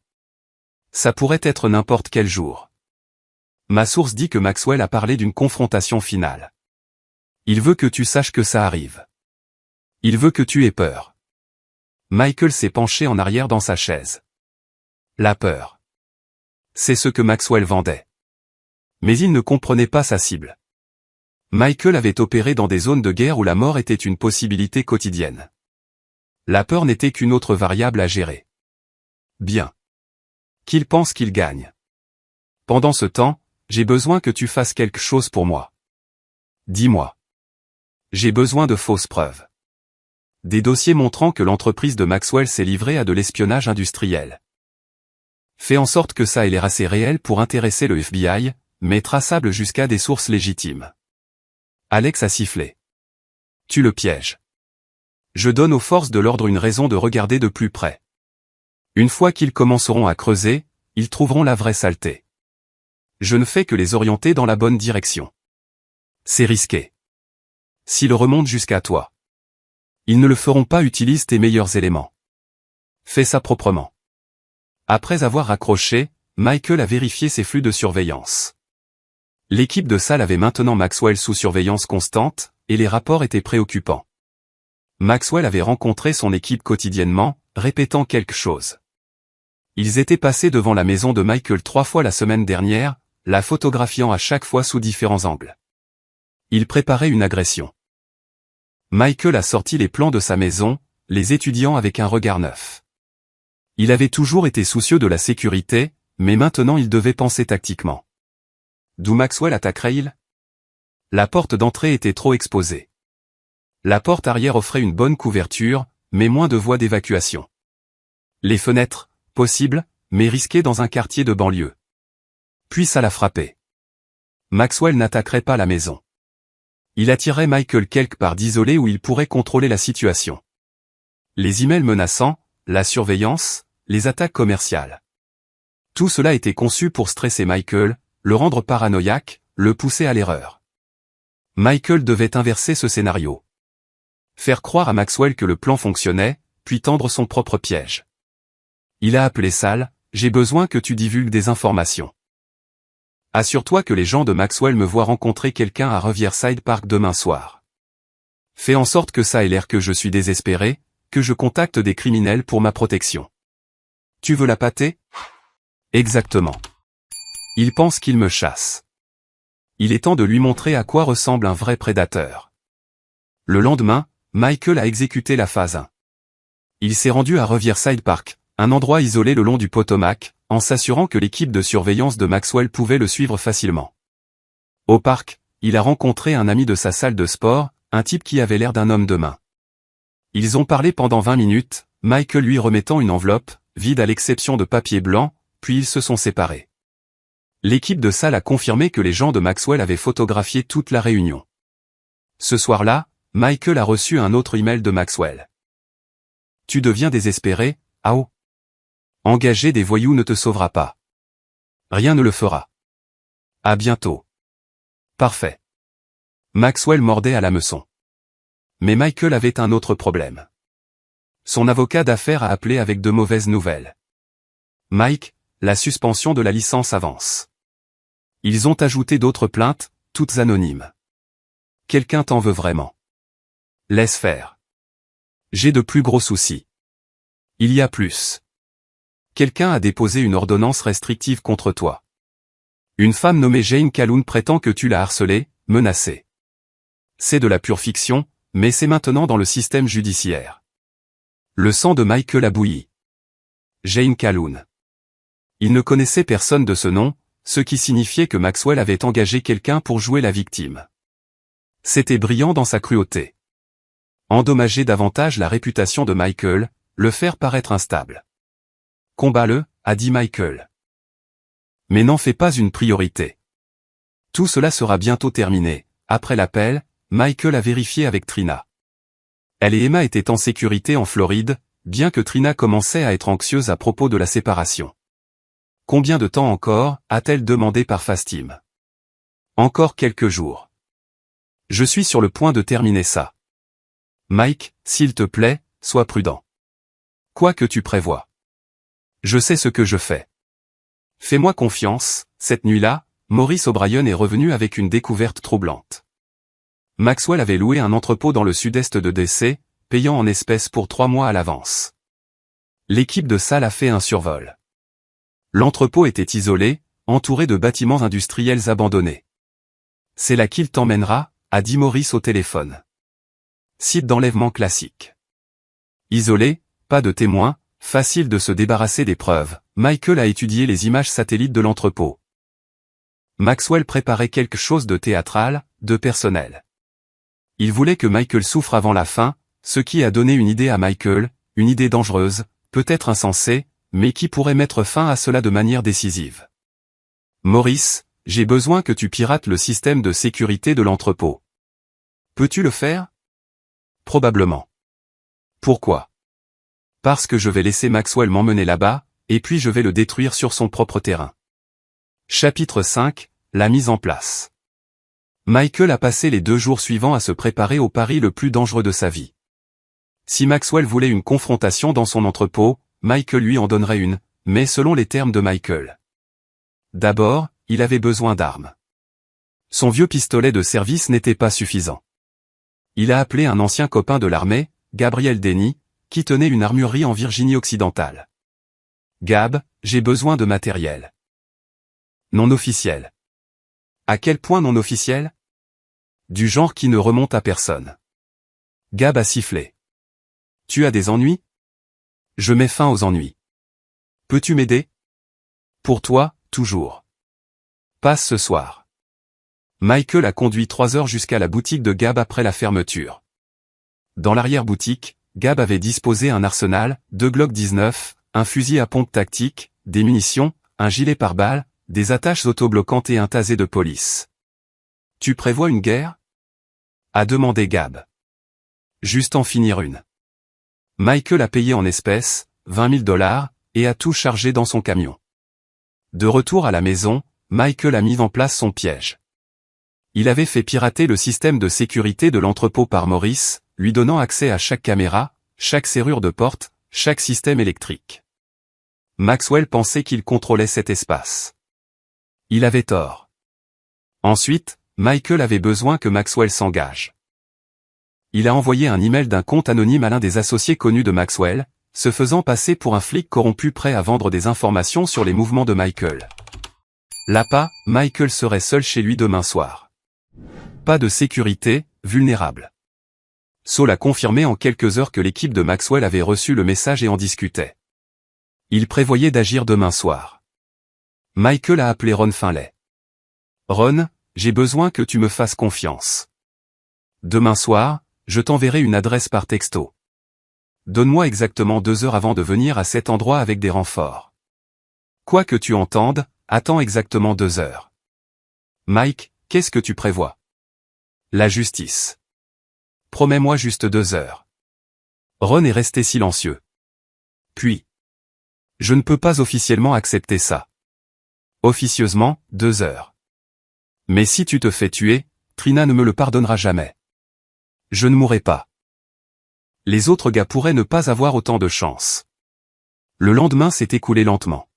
Ça pourrait être n'importe quel jour. Ma source dit que Maxwell a parlé d'une confrontation finale. Il veut que tu saches que ça arrive. Il veut que tu aies peur. Michael s'est penché en arrière dans sa chaise. La peur. C'est ce que Maxwell vendait. Mais il ne comprenait pas sa cible. Michael avait opéré dans des zones de guerre où la mort était une possibilité quotidienne. La peur n'était qu'une autre variable à gérer. Bien. Qu'il pense qu'il gagne. Pendant ce temps, j'ai besoin que tu fasses quelque chose pour moi. Dis-moi. J'ai besoin de fausses preuves. Des dossiers montrant que l'entreprise de Maxwell s'est livrée à de l'espionnage industriel. Fais en sorte que ça ait l'air assez réel pour intéresser le FBI, mais traçable jusqu'à des sources légitimes. Alex a sifflé. Tu le pièges. Je donne aux forces de l'ordre une raison de regarder de plus près. Une fois qu'ils commenceront à creuser, ils trouveront la vraie saleté. Je ne fais que les orienter dans la bonne direction. C'est risqué. S'ils remontent jusqu'à toi. Ils ne le feront pas, utilise tes meilleurs éléments. Fais ça proprement. Après avoir raccroché, Michael a vérifié ses flux de surveillance. L'équipe de salle avait maintenant Maxwell sous surveillance constante, et les rapports étaient préoccupants. Maxwell avait rencontré son équipe quotidiennement, répétant quelque chose. Ils étaient passés devant la maison de Michael 3 fois la semaine dernière, la photographiant à chaque fois sous différents angles. Ils préparaient une agression. Michael a sorti les plans de sa maison, les étudiant avec un regard neuf. Il avait toujours été soucieux de la sécurité, mais maintenant il devait penser tactiquement. D'où Maxwell attaquerait-il? La porte d'entrée était trop exposée. La porte arrière offrait une bonne couverture, mais moins de voies d'évacuation. Les fenêtres, possibles, mais risquées dans un quartier de banlieue. Puis ça l'a frappé. Maxwell n'attaquerait pas la maison. Il attirerait Michael quelque part d'isolé où il pourrait contrôler la situation. Les emails menaçants, la surveillance, les attaques commerciales. Tout cela était conçu pour stresser Michael, le rendre paranoïaque, le pousser à l'erreur. Michael devait inverser ce scénario. Faire croire à Maxwell que le plan fonctionnait, puis tendre son propre piège. Il a appelé Sal, j'ai besoin que tu divulgues des informations. Assure-toi que les gens de Maxwell me voient rencontrer quelqu'un à Riverside Park demain soir. Fais en sorte que ça ait l'air que je suis désespéré, que je contacte des criminels pour ma protection. Tu veux la pâter? Exactement. Il pense qu'il me chasse. Il est temps de lui montrer à quoi ressemble un vrai prédateur. Le lendemain, Michael a exécuté la phase 1. Il s'est rendu à Riverside Park, un endroit isolé le long du Potomac, en s'assurant que l'équipe de surveillance de Maxwell pouvait le suivre facilement. Au parc, il a rencontré un ami de sa salle de sport, un type qui avait l'air d'un homme de main. Ils ont parlé pendant 20 minutes, Michael lui remettant une enveloppe, vide à l'exception de papier blanc, puis ils se sont séparés. L'équipe de salle a confirmé que les gens de Maxwell avaient photographié toute la réunion. Ce soir-là, Michael a reçu un autre email de Maxwell. Tu deviens désespéré, Ao. Engager des voyous ne te sauvera pas. Rien ne le fera. À bientôt. Parfait. Maxwell mordait à l'hameçon. Mais Michael avait un autre problème. Son avocat d'affaires a appelé avec de mauvaises nouvelles. Mike, la suspension de la licence avance. Ils ont ajouté d'autres plaintes, toutes anonymes. Quelqu'un t'en veut vraiment. Laisse faire. J'ai de plus gros soucis. Il y a plus. Quelqu'un a déposé une ordonnance restrictive contre toi. Une femme nommée Jane Calhoun prétend que tu l'as harcelée, menacée. C'est de la pure fiction, mais c'est maintenant dans le système judiciaire. Le sang de Michael a bouilli. Jane Calhoun. Il ne connaissait personne de ce nom, ce qui signifiait que Maxwell avait engagé quelqu'un pour jouer la victime. C'était brillant dans sa cruauté. Endommager davantage la réputation de Michael, le faire paraître instable. Combat-le, a dit Michael. Mais n'en fais pas une priorité. Tout cela sera bientôt terminé. Après l'appel, Michael a vérifié avec Trina. Elle et Emma étaient en sécurité en Floride, bien que Trina commençait à être anxieuse à propos de la séparation. Combien de temps encore, a-t-elle demandé par Fastim. Encore quelques jours. Je suis sur le point de terminer ça. Mike, s'il te plaît, sois prudent. Quoi que tu prévois. Je sais ce que je fais. Fais-moi confiance, cette nuit-là, Maurice O'Brien est revenu avec une découverte troublante. Maxwell avait loué un entrepôt dans le sud-est de DC, payant en espèces pour 3 mois à l'avance. L'équipe de salle a fait un survol. L'entrepôt était isolé, entouré de bâtiments industriels abandonnés. C'est là qu'il t'emmènera, a dit Maurice au téléphone. Site d'enlèvement classique. Isolé, pas de témoins, facile de se débarrasser des preuves, Michael a étudié les images satellites de l'entrepôt. Maxwell préparait quelque chose de théâtral, de personnel. Il voulait que Michael souffre avant la fin, ce qui a donné une idée à Michael, une idée dangereuse, peut-être insensée, mais qui pourrait mettre fin à cela de manière décisive. Maurice, j'ai besoin que tu pirates le système de sécurité de l'entrepôt. Peux-tu le faire? Probablement. Pourquoi? Parce que je vais laisser Maxwell m'emmener là-bas, et puis je vais le détruire sur son propre terrain. Chapitre 5, la mise en place. Michael a passé les 2 jours suivants à se préparer au pari le plus dangereux de sa vie. Si Maxwell voulait une confrontation dans son entrepôt, Michael lui en donnerait une, mais selon les termes de Michael. D'abord, il avait besoin d'armes. Son vieux pistolet de service n'était pas suffisant. Il a appelé un ancien copain de l'armée, Gabriel Denny, qui tenait une armurerie en Virginie occidentale. Gab, j'ai besoin de matériel. Non officiel. À quel point non officiel? Du genre qui ne remonte à personne. Gab a sifflé. Tu as des ennuis? Je mets fin aux ennuis. Peux-tu m'aider? Pour toi, toujours. Passe ce soir. Michael a conduit 3 heures jusqu'à la boutique de Gab après la fermeture. Dans l'arrière-boutique, Gab avait disposé un arsenal, 2 Glock 19, un fusil à pompe tactique, des munitions, un gilet pare-balles, des attaches autobloquantes et un tasé de police. Tu prévois une guerre? A demandé Gab. Juste en finir une. Michael a payé en espèces, $20 000, et a tout chargé dans son camion. De retour à la maison, Michael a mis en place son piège. Il avait fait pirater le système de sécurité de l'entrepôt par Maurice, lui donnant accès à chaque caméra, chaque serrure de porte, chaque système électrique. Maxwell pensait qu'il contrôlait cet espace. Il avait tort. Ensuite, Michael avait besoin que Maxwell s'engage. il a envoyé un email d'un compte anonyme à l'un des associés connus de Maxwell, se faisant passer pour un flic corrompu prêt à vendre des informations sur les mouvements de Michael. L'appât, Michael serait seul chez lui demain soir. Pas de sécurité, vulnérable. Saul a confirmé en quelques heures que l'équipe de Maxwell avait reçu le message et en discutait. Il prévoyait d'agir demain soir. Michael a appelé Ron Finlay. Ron, j'ai besoin que tu me fasses confiance. Demain soir, je t'enverrai une adresse par texto. Donne-moi exactement 2 heures avant de venir à cet endroit avec des renforts. Quoi que tu entendes, attends exactement 2 heures. Mike, qu'est-ce que tu prévois? La justice. Promets-moi juste 2 heures. Ron est resté silencieux. Puis. Je ne peux pas officiellement accepter ça. Officieusement, 2 heures. Mais si tu te fais tuer, Trina ne me le pardonnera jamais. Je ne mourrai pas. Les autres gars pourraient ne pas avoir autant de chance. Le lendemain s'est écoulé lentement.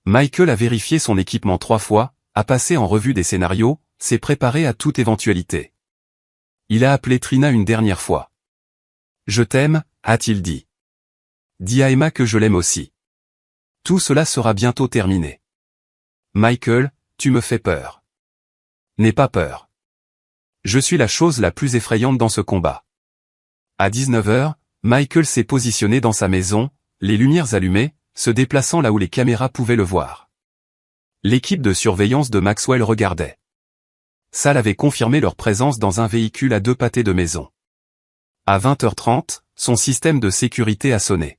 Michael a vérifié son équipement 3 fois, a passé en revue des scénarios, s'est préparé à toute éventualité. Il a appelé Trina une dernière fois. Je t'aime, a-t-il dit. Dis à Emma que je l'aime aussi. Tout cela sera bientôt terminé. Michael, tu me fais peur. N'aie pas peur. Je suis la chose la plus effrayante dans ce combat. À 19h, Michael s'est positionné dans sa maison, les lumières allumées, se déplaçant là où les caméras pouvaient le voir. L'équipe de surveillance de Maxwell regardait. Sal avait confirmé leur présence dans un véhicule à 2 pâtés de maison. À 20h30, son système de sécurité a sonné.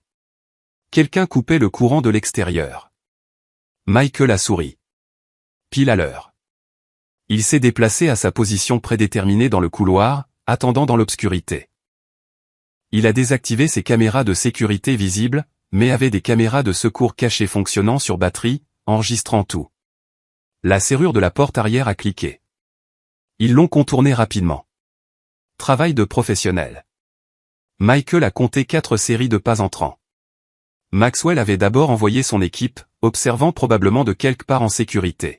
Quelqu'un coupait le courant de l'extérieur. Michael a souri. Pile à l'heure. Il s'est déplacé à sa position prédéterminée dans le couloir, attendant dans l'obscurité. Il a désactivé ses caméras de sécurité visibles, mais avait des caméras de secours cachées fonctionnant sur batterie, enregistrant tout. La serrure de la porte arrière a cliqué. Ils l'ont contourné rapidement. Travail de professionnel. Michael a compté 4 séries de pas entrants. Maxwell avait d'abord envoyé son équipe, observant probablement de quelque part en sécurité.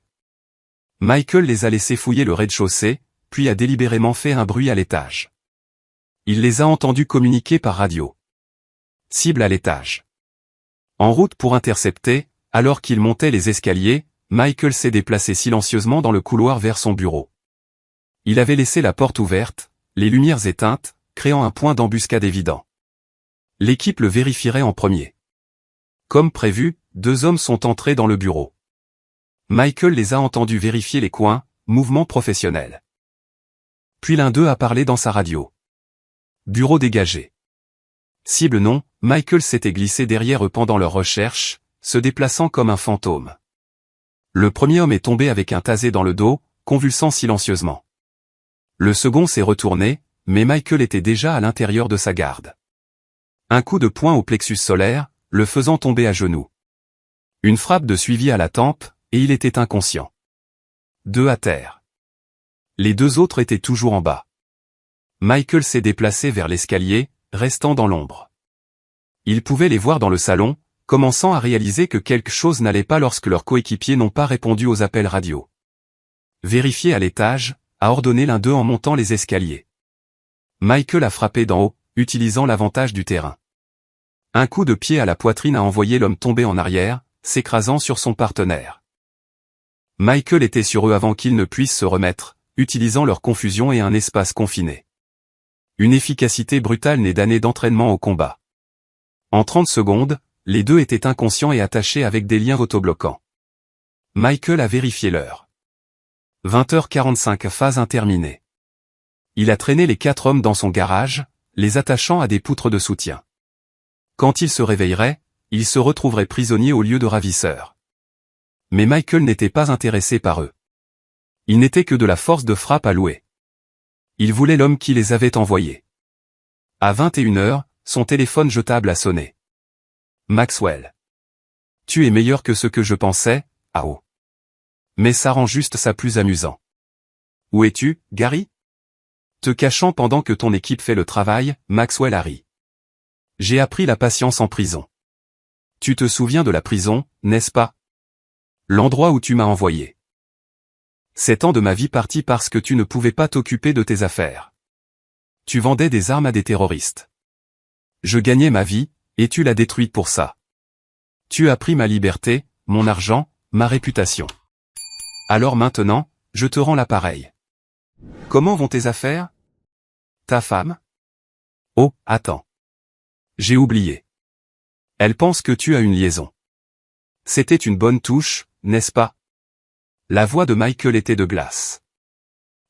Michael les a laissés fouiller le rez-de-chaussée, puis a délibérément fait un bruit à l'étage. Il les a entendus communiquer par radio. Cible à l'étage. En route pour intercepter, alors qu'il montait les escaliers, Michael s'est déplacé silencieusement dans le couloir vers son bureau. Il avait laissé la porte ouverte, les lumières éteintes, créant un point d'embuscade évident. L'équipe le vérifierait en premier. Comme prévu, 2 hommes sont entrés dans le bureau. Michael les a entendus vérifier les coins, mouvement professionnel. Puis l'un d'eux a parlé dans sa radio. Bureau dégagé. Cible non, Michael s'était glissé derrière eux pendant leur recherche, se déplaçant comme un fantôme. Le premier homme est tombé avec un tasé dans le dos, convulsant silencieusement. Le second s'est retourné, mais Michael était déjà à l'intérieur de sa garde. Un coup de poing au plexus solaire, le faisant tomber à genoux. Une frappe de suivi à la tempe, et il était inconscient. 2 à terre. Les 2 autres étaient toujours en bas. Michael s'est déplacé vers l'escalier, restant dans l'ombre. Il pouvait les voir dans le salon, commençant à réaliser que quelque chose n'allait pas lorsque leurs coéquipiers n'ont pas répondu aux appels radio. Vérifier à l'étage, a ordonné l'un d'eux en montant les escaliers. Michael a frappé d'en haut, utilisant l'avantage du terrain. Un coup de pied à la poitrine a envoyé l'homme tomber en arrière, s'écrasant sur son partenaire. Michael était sur eux avant qu'ils ne puissent se remettre, utilisant leur confusion et un espace confiné. Une efficacité brutale née d'années d'entraînement au combat. En 30 secondes, les 2 étaient inconscients et attachés avec des liens autobloquants. Michael a vérifié l'heure. 20h45 phase interminée. Il a traîné les 4 hommes dans son garage, les attachant à des poutres de soutien. Quand ils se réveilleraient, ils se retrouveraient prisonniers au lieu de ravisseurs. Mais Michael n'était pas intéressé par eux. Il n'était que de la force de frappe à louer. Il voulait l'homme qui les avait envoyés. À 21h, son téléphone jetable a sonné. Maxwell. Tu es meilleur que ce que je pensais, ah. Mais ça rend juste ça plus amusant. Où es-tu, Gary? Te cachant pendant que ton équipe fait le travail, Maxwell a ri. J'ai appris la patience en prison. Tu te souviens de la prison, n'est-ce pas? L'endroit où tu m'as envoyé. 7 ans de ma vie partis parce que tu ne pouvais pas t'occuper de tes affaires. Tu vendais des armes à des terroristes. Je gagnais ma vie, et tu l'as détruite pour ça. Tu as pris ma liberté, mon argent, ma réputation. Alors maintenant, je te rends l'appareil. Comment vont tes affaires? Ta femme? Oh, attends. J'ai oublié. Elle pense que tu as une liaison. C'était une bonne touche, n'est-ce pas? La voix de Michael était de glace.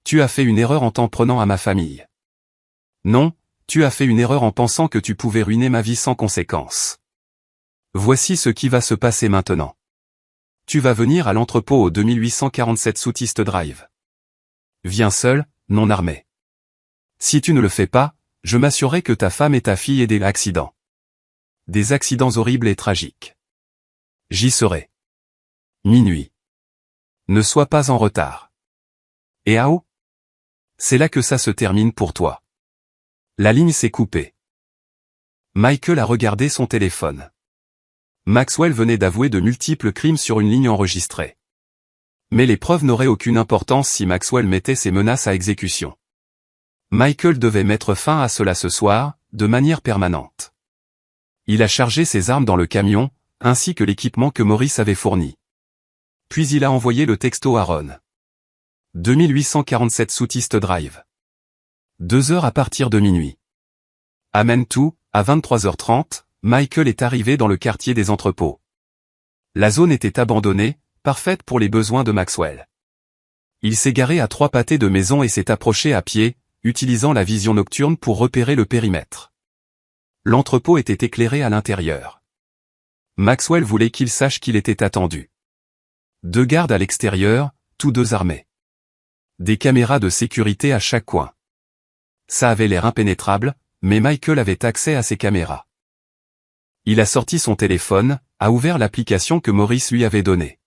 Tu as fait une erreur en t'en prenant à ma famille. Non, tu as fait une erreur en pensant que tu pouvais ruiner ma vie sans conséquence. Voici ce qui va se passer maintenant. Tu vas venir à l'entrepôt au 2847 Southeast Drive. Viens seul, non armé. Si tu ne le fais pas, je m'assurerai que ta femme et ta fille aient des accidents. Des accidents horribles et tragiques. J'y serai. Minuit. Ne sois pas en retard. Et Ao? C'est là que ça se termine pour toi. La ligne s'est coupée. Michael a regardé son téléphone. Maxwell venait d'avouer de multiples crimes sur une ligne enregistrée. Mais les preuves n'auraient aucune importance si Maxwell mettait ses menaces à exécution. Michael devait mettre fin à cela ce soir, de manière permanente. Il a chargé ses armes dans le camion, ainsi que l'équipement que Maurice avait fourni. Puis il a envoyé le texto à Ron. 2847 Southeast Drive. 2 heures à partir de minuit. Amen tout, à 23h30, Michael est arrivé dans le quartier des entrepôts. La zone était abandonnée, parfaite pour les besoins de Maxwell. Il s'est garé à 3 pâtés de maison et s'est approché à pied, utilisant la vision nocturne pour repérer le périmètre. L'entrepôt était éclairé à l'intérieur. Maxwell voulait qu'il sache qu'il était attendu. 2 gardes à l'extérieur, tous 2 armés. Des caméras de sécurité à chaque coin. Ça avait l'air impénétrable, mais Michael avait accès à ces caméras. Il a sorti son téléphone, a ouvert l'application que Maurice lui avait donnée.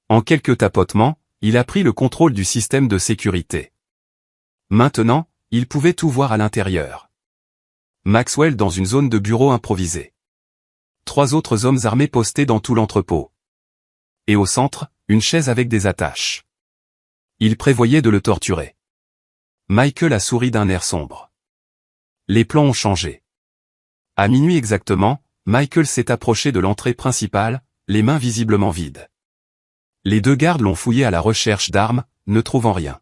En quelques tapotements, il a pris le contrôle du système de sécurité. Maintenant, il pouvait tout voir à l'intérieur. Maxwell dans une zone de bureau improvisée. 3 autres hommes armés postés dans tout l'entrepôt. Et au centre, une chaise avec des attaches. Il prévoyait de le torturer. Michael a souri d'un air sombre. Les plans ont changé. À minuit exactement, Michael s'est approché de l'entrée principale, les mains visiblement vides. Les 2 gardes l'ont fouillé à la recherche d'armes, ne trouvant rien.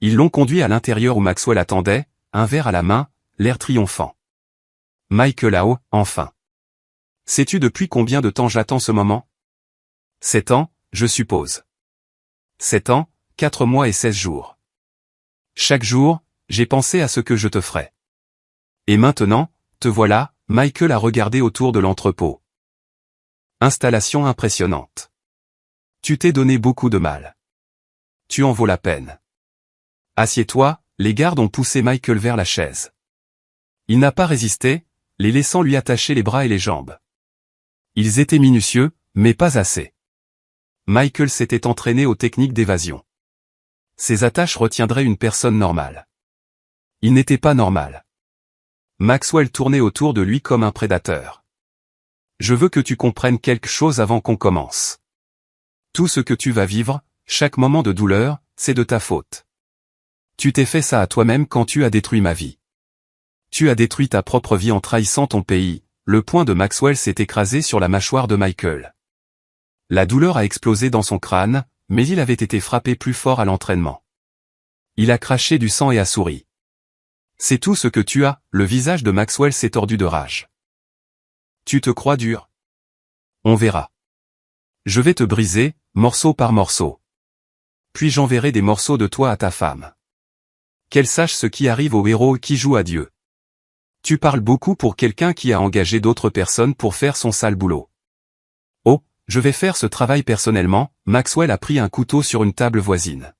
Ils l'ont conduit à l'intérieur où Maxwell attendait, un verre à la main, l'air triomphant. Michael Ao, enfin. Sais-tu depuis combien de temps j'attends ce moment? 7 ans, je suppose. 7 ans, 4 mois et 16 jours. Chaque jour, j'ai pensé à ce que je te ferais. Et maintenant, te voilà, Michael a regardé autour de l'entrepôt. Installation impressionnante. Tu t'es donné beaucoup de mal. Tu en vaux la peine. Assieds-toi, les gardes ont poussé Michael vers la chaise. Il n'a pas résisté, les laissant lui attacher les bras et les jambes. Ils étaient minutieux, mais pas assez. Michael s'était entraîné aux techniques d'évasion. Ces attaches retiendraient une personne normale. Il n'était pas normal. Maxwell tournait autour de lui comme un prédateur. Je veux que tu comprennes quelque chose avant qu'on commence. Tout ce que tu vas vivre, chaque moment de douleur, c'est de ta faute. Tu t'es fait ça à toi-même quand tu as détruit ma vie. Tu as détruit ta propre vie en trahissant ton pays. Le poing de Maxwell s'est écrasé sur la mâchoire de Michael. La douleur a explosé dans son crâne, mais il avait été frappé plus fort à l'entraînement. Il a craché du sang et a souri. C'est tout ce que tu as, le visage de Maxwell s'est tordu de rage. Tu te crois dur? On verra. Je vais te briser, morceau par morceau. Puis j'enverrai des morceaux de toi à ta femme. Qu'elle sache ce qui arrive aux héros qui jouent à Dieu. Tu parles beaucoup pour quelqu'un qui a engagé d'autres personnes pour faire son sale boulot. Oh, je vais faire ce travail personnellement, Maxwell a pris un couteau sur une table voisine.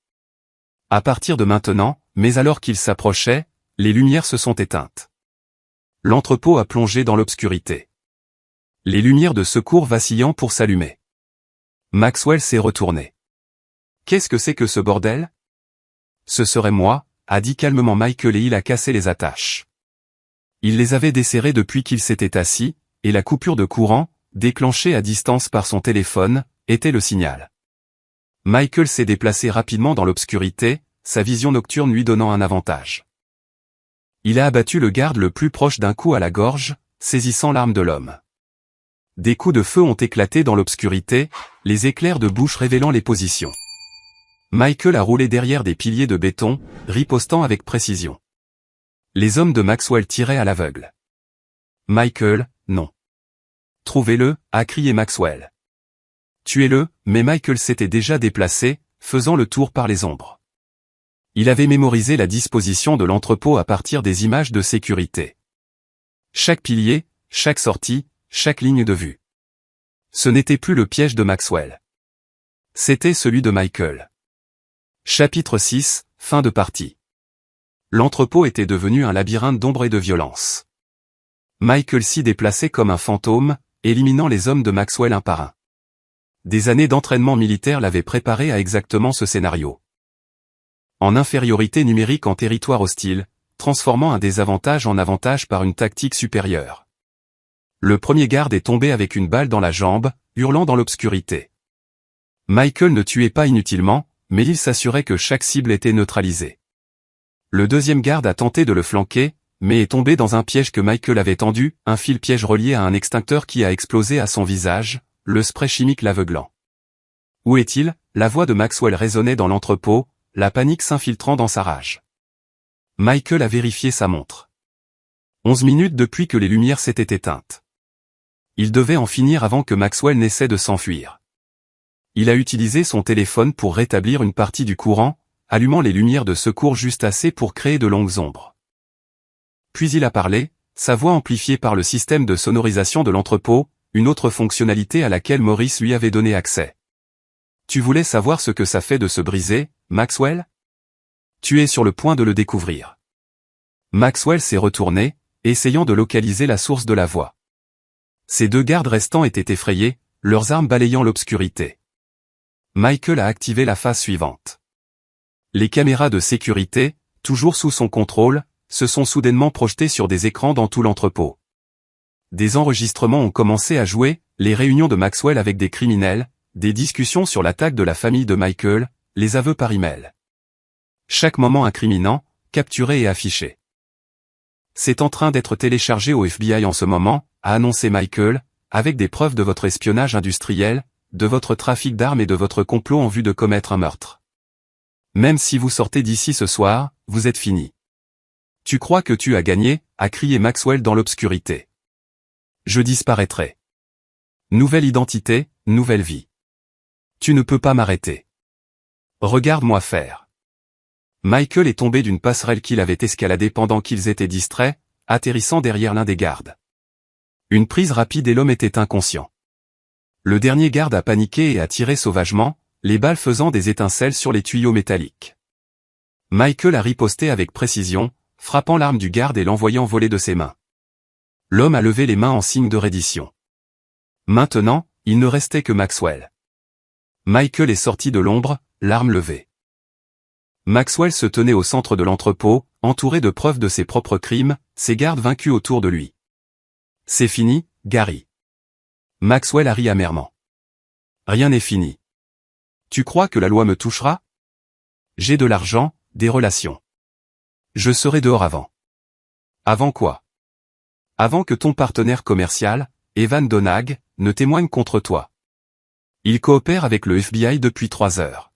À partir de maintenant, mais alors qu'il s'approchait, les lumières se sont éteintes. L'entrepôt a plongé dans l'obscurité. Les lumières de secours vacillant pour s'allumer. Maxwell s'est retourné. Qu'est-ce que c'est que ce bordel? Ce serait moi, a dit calmement Michael et il a cassé les attaches. Il les avait desserrées depuis qu'il s'était assis, et la coupure de courant, déclenchée à distance par son téléphone, était le signal. Michael s'est déplacé rapidement dans l'obscurité, sa vision nocturne lui donnant un avantage. Il a abattu le garde le plus proche d'un coup à la gorge, saisissant l'arme de l'homme. Des coups de feu ont éclaté dans l'obscurité, les éclairs de bouche révélant les positions. Michael a roulé derrière des piliers de béton, ripostant avec précision. Les hommes de Maxwell tiraient à l'aveugle. Michael, non. Trouvez-le, a crié Maxwell. Tuez-le, mais Michael s'était déjà déplacé, faisant le tour par les ombres. Il avait mémorisé la disposition de l'entrepôt à partir des images de sécurité. Chaque pilier, chaque sortie, chaque ligne de vue. Ce n'était plus le piège de Maxwell. C'était celui de Michael. Chapitre 6, fin de partie. L'entrepôt était devenu un labyrinthe d'ombre et de violence. Michael s'y déplaçait comme un fantôme, éliminant les hommes de Maxwell un par un. Des années d'entraînement militaire l'avaient préparé à exactement ce scénario. En infériorité numérique en territoire hostile, transformant un désavantage en avantage par une tactique supérieure. Le premier garde est tombé avec une balle dans la jambe, hurlant dans l'obscurité. Michael ne tuait pas inutilement, mais il s'assurait que chaque cible était neutralisée. Le deuxième garde a tenté de le flanquer, mais est tombé dans un piège que Michael avait tendu, un fil piège relié à un extincteur qui a explosé à son visage, le spray chimique l'aveuglant. Où est-il? La voix de Maxwell résonnait dans l'entrepôt, la panique s'infiltrant dans sa rage. Michael a vérifié sa montre. 11 minutes depuis que les lumières s'étaient éteintes. Il devait en finir avant que Maxwell n'essaie de s'enfuir. Il a utilisé son téléphone pour rétablir une partie du courant, allumant les lumières de secours juste assez pour créer de longues ombres. Puis il a parlé, sa voix amplifiée par le système de sonorisation de l'entrepôt, une autre fonctionnalité à laquelle Maurice lui avait donné accès. Tu voulais savoir ce que ça fait de se briser, Maxwell? Tu es sur le point de le découvrir. Maxwell s'est retourné, essayant de localiser la source de la voix. Ses deux gardes restants étaient effrayés, leurs armes balayant l'obscurité. Michael a activé la phase suivante. Les caméras de sécurité, toujours sous son contrôle, se sont soudainement projetées sur des écrans dans tout l'entrepôt. Des enregistrements ont commencé à jouer, les réunions de Maxwell avec des criminels, des discussions sur l'attaque de la famille de Michael, les aveux par email. Chaque moment incriminant, capturé et affiché. C'est en train d'être téléchargé au FBI en ce moment, a annoncé Michael, avec des preuves de votre espionnage industriel, de votre trafic d'armes et de votre complot en vue de commettre un meurtre. Même si vous sortez d'ici ce soir, vous êtes fini. Tu crois que tu as gagné, a crié Maxwell dans l'obscurité. Je disparaîtrai. Nouvelle identité, nouvelle vie. Tu ne peux pas m'arrêter. Regarde-moi faire. Michael est tombé d'une passerelle qu'il avait escaladée pendant qu'ils étaient distraits, atterrissant derrière l'un des gardes. Une prise rapide et l'homme était inconscient. Le dernier garde a paniqué et a tiré sauvagement, les balles faisant des étincelles sur les tuyaux métalliques. Michael a riposté avec précision, frappant l'arme du garde et l'envoyant voler de ses mains. L'homme a levé les mains en signe de reddition. Maintenant, il ne restait que Maxwell. Michael est sorti de l'ombre, l'arme levée. Maxwell se tenait au centre de l'entrepôt, entouré de preuves de ses propres crimes, ses gardes vaincus autour de lui. C'est fini, Gary. Maxwell a ri amèrement. Rien n'est fini. Tu crois que la loi me touchera? J'ai de l'argent, des relations. Je serai dehors avant. Avant quoi? Avant que ton partenaire commercial, Evan Donag, ne témoigne contre toi. Il coopère avec le FBI depuis 3 heures.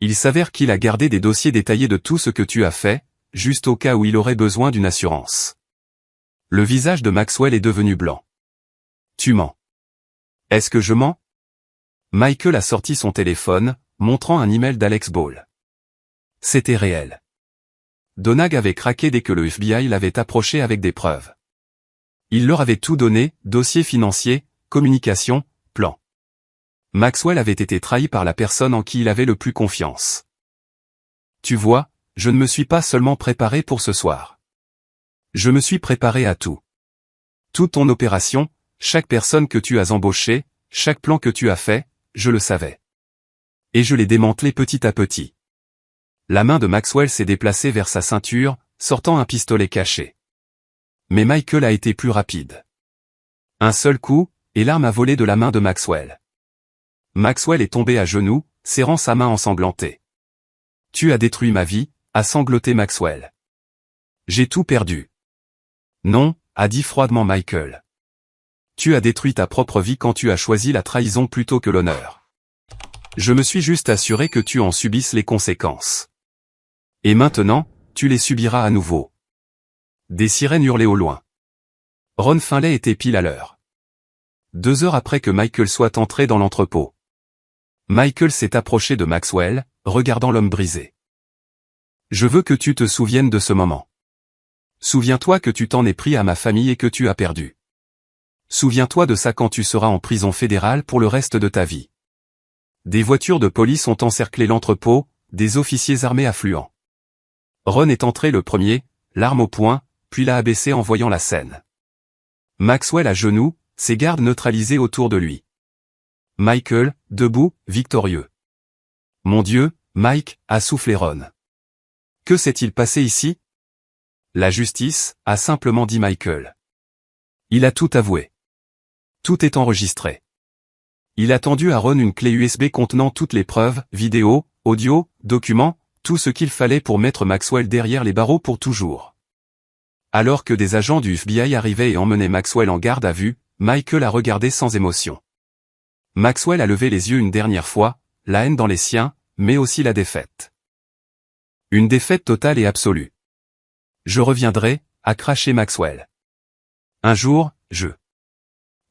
Il s'avère qu'il a gardé des dossiers détaillés de tout ce que tu as fait, juste au cas où il aurait besoin d'une assurance. Le visage de Maxwell est devenu blanc. Tu mens. Est-ce que je mens? Michael a sorti son téléphone, montrant un email d'Alex Ball. C'était réel. Donag avait craqué dès que le FBI l'avait approché avec des preuves. Il leur avait tout donné, dossiers financiers, communication, plan. Maxwell avait été trahi par la personne en qui il avait le plus confiance. Tu vois, je ne me suis pas seulement préparé pour ce soir. Je me suis préparé à tout. Toute ton opération, chaque personne que tu as embauchée, chaque plan que tu as fait, je le savais. Et je l'ai démantelé petit à petit. La main de Maxwell s'est déplacée vers sa ceinture, sortant un pistolet caché. Mais Michael a été plus rapide. Un seul coup, et l'arme a volé de la main de Maxwell. Maxwell est tombé à genoux, serrant sa main ensanglantée. Tu as détruit ma vie, a sangloté Maxwell. J'ai tout perdu. Non, a dit froidement Michael. Tu as détruit ta propre vie quand tu as choisi la trahison plutôt que l'honneur. Je me suis juste assuré que tu en subisses les conséquences. Et maintenant, tu les subiras à nouveau. Des sirènes hurlaient au loin. Ron Finlay était pile à l'heure. 2 heures après que Michael soit entré dans l'entrepôt. Michael s'est approché de Maxwell, regardant l'homme brisé. Je veux que tu te souviennes de ce moment. Souviens-toi que tu t'en es pris à ma famille et que tu as perdu. Souviens-toi de ça quand tu seras en prison fédérale pour le reste de ta vie. Des voitures de police ont encerclé l'entrepôt, des officiers armés affluents. Ron est entré le premier, l'arme au poing, puis l'a abaissé en voyant la scène. Maxwell à genoux, ses gardes neutralisés autour de lui. Michael, debout, victorieux. Mon Dieu, Mike, a soufflé Ron. Que s'est-il passé ici? La justice, a simplement dit Michael. Il a tout avoué. Tout est enregistré. Il a tendu à Ron une clé USB contenant toutes les preuves, vidéos, audio, documents, tout ce qu'il fallait pour mettre Maxwell derrière les barreaux pour toujours. Alors que des agents du FBI arrivaient et emmenaient Maxwell en garde à vue, Michael a regardé sans émotion. Maxwell a levé les yeux une dernière fois, la haine dans les siens, mais aussi la défaite. Une défaite totale et absolue. Je reviendrai, a craché Maxwell. Un jour, je...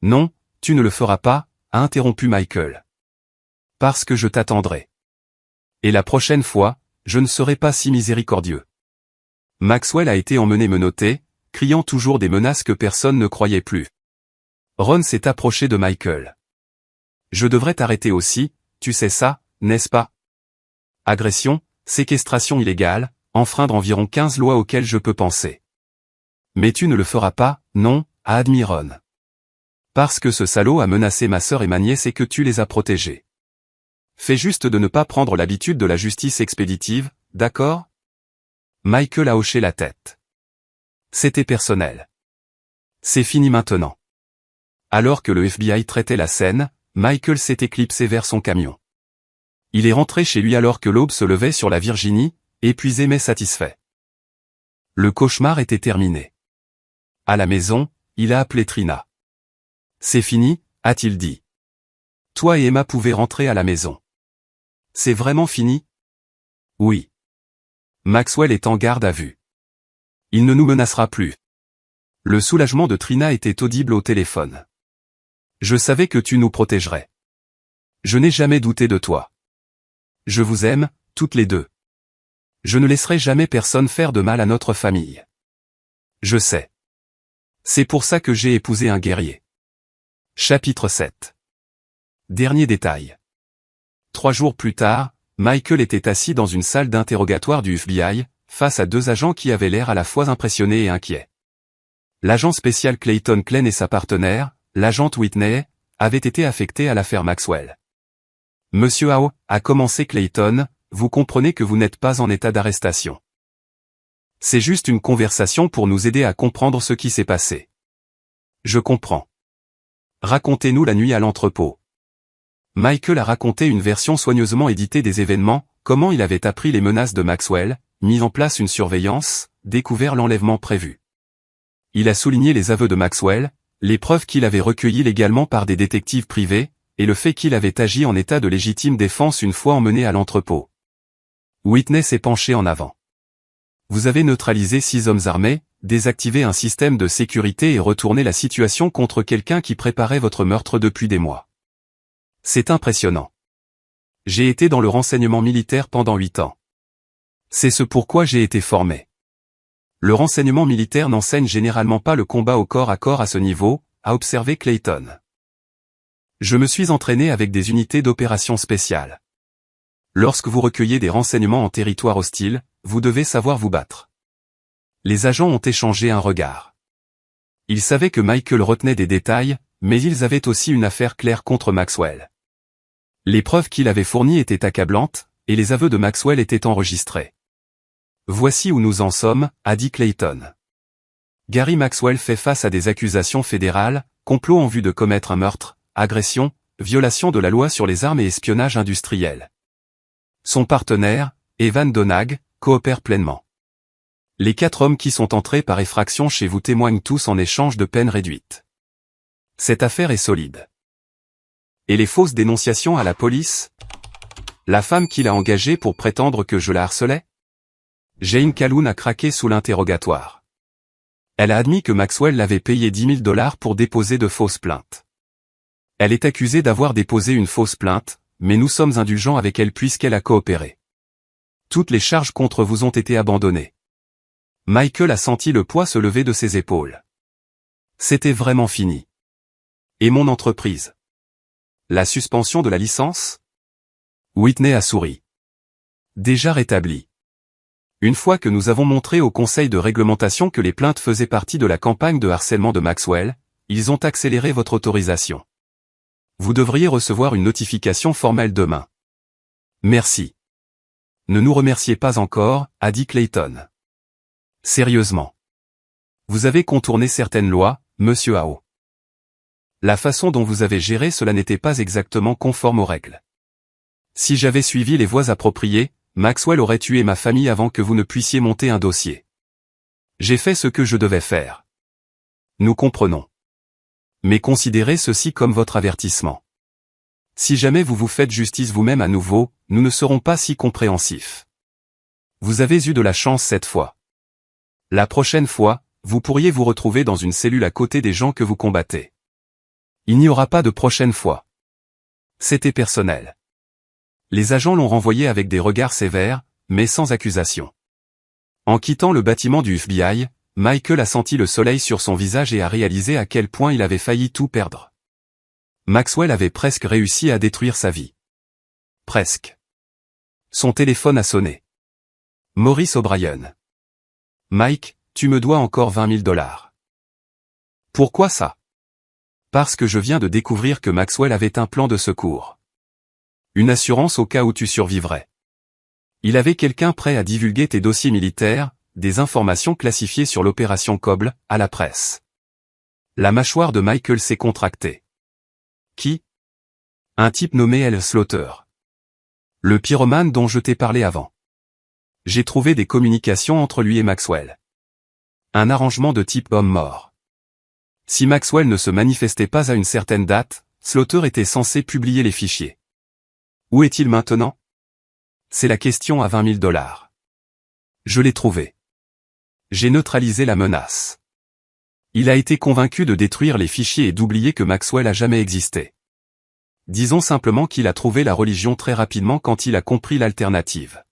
Non, tu ne le feras pas, a interrompu Michael. Parce que je t'attendrai. Et la prochaine fois, je ne serai pas si miséricordieux. Maxwell a été emmené menotté, criant toujours des menaces que personne ne croyait plus. Ron s'est approché de Michael. Je devrais t'arrêter aussi, tu sais ça, n'est-ce pas? Agression, séquestration illégale, enfreindre environ 15 lois auxquelles je peux penser. Mais tu ne le feras pas, non, a admis Ron. Parce que ce salaud a menacé ma sœur et ma nièce et que tu les as protégés. Fais juste de ne pas prendre l'habitude de la justice expéditive, d'accord? Michael a hoché la tête. C'était personnel. C'est fini maintenant. Alors que le FBI traitait la scène, Michael s'est éclipsé vers son camion. Il est rentré chez lui alors que l'aube se levait sur la Virginie, épuisé mais satisfait. Le cauchemar était terminé. À la maison, il a appelé Trina. C'est fini, a-t-il dit. Toi et Emma pouvez rentrer à la maison. C'est vraiment fini? Oui. Maxwell est en garde à vue. Il ne nous menacera plus. Le soulagement de Trina était audible au téléphone. Je savais que tu nous protégerais. Je n'ai jamais douté de toi. Je vous aime, toutes les deux. Je ne laisserai jamais personne faire de mal à notre famille. Je sais. C'est pour ça que j'ai épousé un guerrier. Chapitre 7. Dernier détail. 3 jours plus tard, Michael était assis dans une salle d'interrogatoire du FBI, face à 2 agents qui avaient l'air à la fois impressionnés et inquiets. L'agent spécial Clayton Klein et sa partenaire, l'agente Whitney, avaient été affectés à l'affaire Maxwell. Monsieur Howe, a commencé Clayton, vous comprenez que vous n'êtes pas en état d'arrestation. C'est juste une conversation pour nous aider à comprendre ce qui s'est passé. Je comprends. Racontez-nous la nuit à l'entrepôt. Michael a raconté une version soigneusement éditée des événements, comment il avait appris les menaces de Maxwell, mis en place une surveillance, découvert l'enlèvement prévu. Il a souligné les aveux de Maxwell, les preuves qu'il avait recueillies légalement par des détectives privés, et le fait qu'il avait agi en état de légitime défense une fois emmené à l'entrepôt. Whitney s'est penché en avant. Vous avez neutralisé 6 hommes armés, désactivé un système de sécurité et retourné la situation contre quelqu'un qui préparait votre meurtre depuis des mois. C'est impressionnant. J'ai été dans le renseignement militaire pendant 8 ans. C'est ce pourquoi j'ai été formé. Le renseignement militaire n'enseigne généralement pas le combat au corps à corps à ce niveau, a observé Clayton. Je me suis entraîné avec des unités d'opération spéciales. Lorsque vous recueillez des renseignements en territoire hostile, vous devez savoir vous battre. Les agents ont échangé un regard. Ils savaient que Michael retenait des détails, mais ils avaient aussi une affaire claire contre Maxwell. Les preuves qu'il avait fournies étaient accablantes, et les aveux de Maxwell étaient enregistrés. Voici où nous en sommes, a dit Clayton. Gary Maxwell fait face à des accusations fédérales, complot en vue de commettre un meurtre, agression, violation de la loi sur les armes et espionnage industriel. Son partenaire, Evan Donag, coopère pleinement. Les 4 hommes qui sont entrés par effraction chez vous témoignent tous en échange de peine réduite. Cette affaire est solide. Et les fausses dénonciations à la police? La femme qui l'a engagée pour prétendre que je la harcelais? Jane Calhoun a craqué sous l'interrogatoire. Elle a admis que Maxwell l'avait payé $10 000 pour déposer de fausses plaintes. Elle est accusée d'avoir déposé une fausse plainte, mais nous sommes indulgents avec elle puisqu'elle a coopéré. Toutes les charges contre vous ont été abandonnées. Michael a senti le poids se lever de ses épaules. C'était vraiment fini. Et mon entreprise? La suspension de la licence? Whitney a souri. Déjà rétabli. Une fois que nous avons montré au conseil de réglementation que les plaintes faisaient partie de la campagne de harcèlement de Maxwell, ils ont accéléré votre autorisation. Vous devriez recevoir une notification formelle demain. Merci. Ne nous remerciez pas encore, a dit Clayton. Sérieusement. Vous avez contourné certaines lois, monsieur Ao. La façon dont vous avez géré cela n'était pas exactement conforme aux règles. Si j'avais suivi les voies appropriées, Maxwell aurait tué ma famille avant que vous ne puissiez monter un dossier. J'ai fait ce que je devais faire. Nous comprenons. Mais considérez ceci comme votre avertissement. Si jamais vous vous faites justice vous-même à nouveau, nous ne serons pas si compréhensifs. Vous avez eu de la chance cette fois. La prochaine fois, vous pourriez vous retrouver dans une cellule à côté des gens que vous combattez. Il n'y aura pas de prochaine fois. C'était personnel. Les agents l'ont renvoyé avec des regards sévères, mais sans accusation. En quittant le bâtiment du FBI, Michael a senti le soleil sur son visage et a réalisé à quel point il avait failli tout perdre. Maxwell avait presque réussi à détruire sa vie. Presque. Son téléphone a sonné. Maurice O'Brien. Mike, tu me dois encore $20 000. Pourquoi ça? Parce que je viens de découvrir que Maxwell avait un plan de secours. Une assurance au cas où tu survivrais. Il avait quelqu'un prêt à divulguer tes dossiers militaires, des informations classifiées sur l'opération Coble, à la presse. La mâchoire de Michael s'est contractée. Qui? Un type nommé L. Slaughter. Le pyromane dont je t'ai parlé avant. J'ai trouvé des communications entre lui et Maxwell. Un arrangement de type homme-mort. Si Maxwell ne se manifestait pas à une certaine date, Slaughter était censé publier les fichiers. Où est-il maintenant? C'est la question à $20 000. Je l'ai trouvé. J'ai neutralisé la menace. Il a été convaincu de détruire les fichiers et d'oublier que Maxwell a jamais existé. Disons simplement qu'il a trouvé la religion très rapidement quand il a compris l'alternative.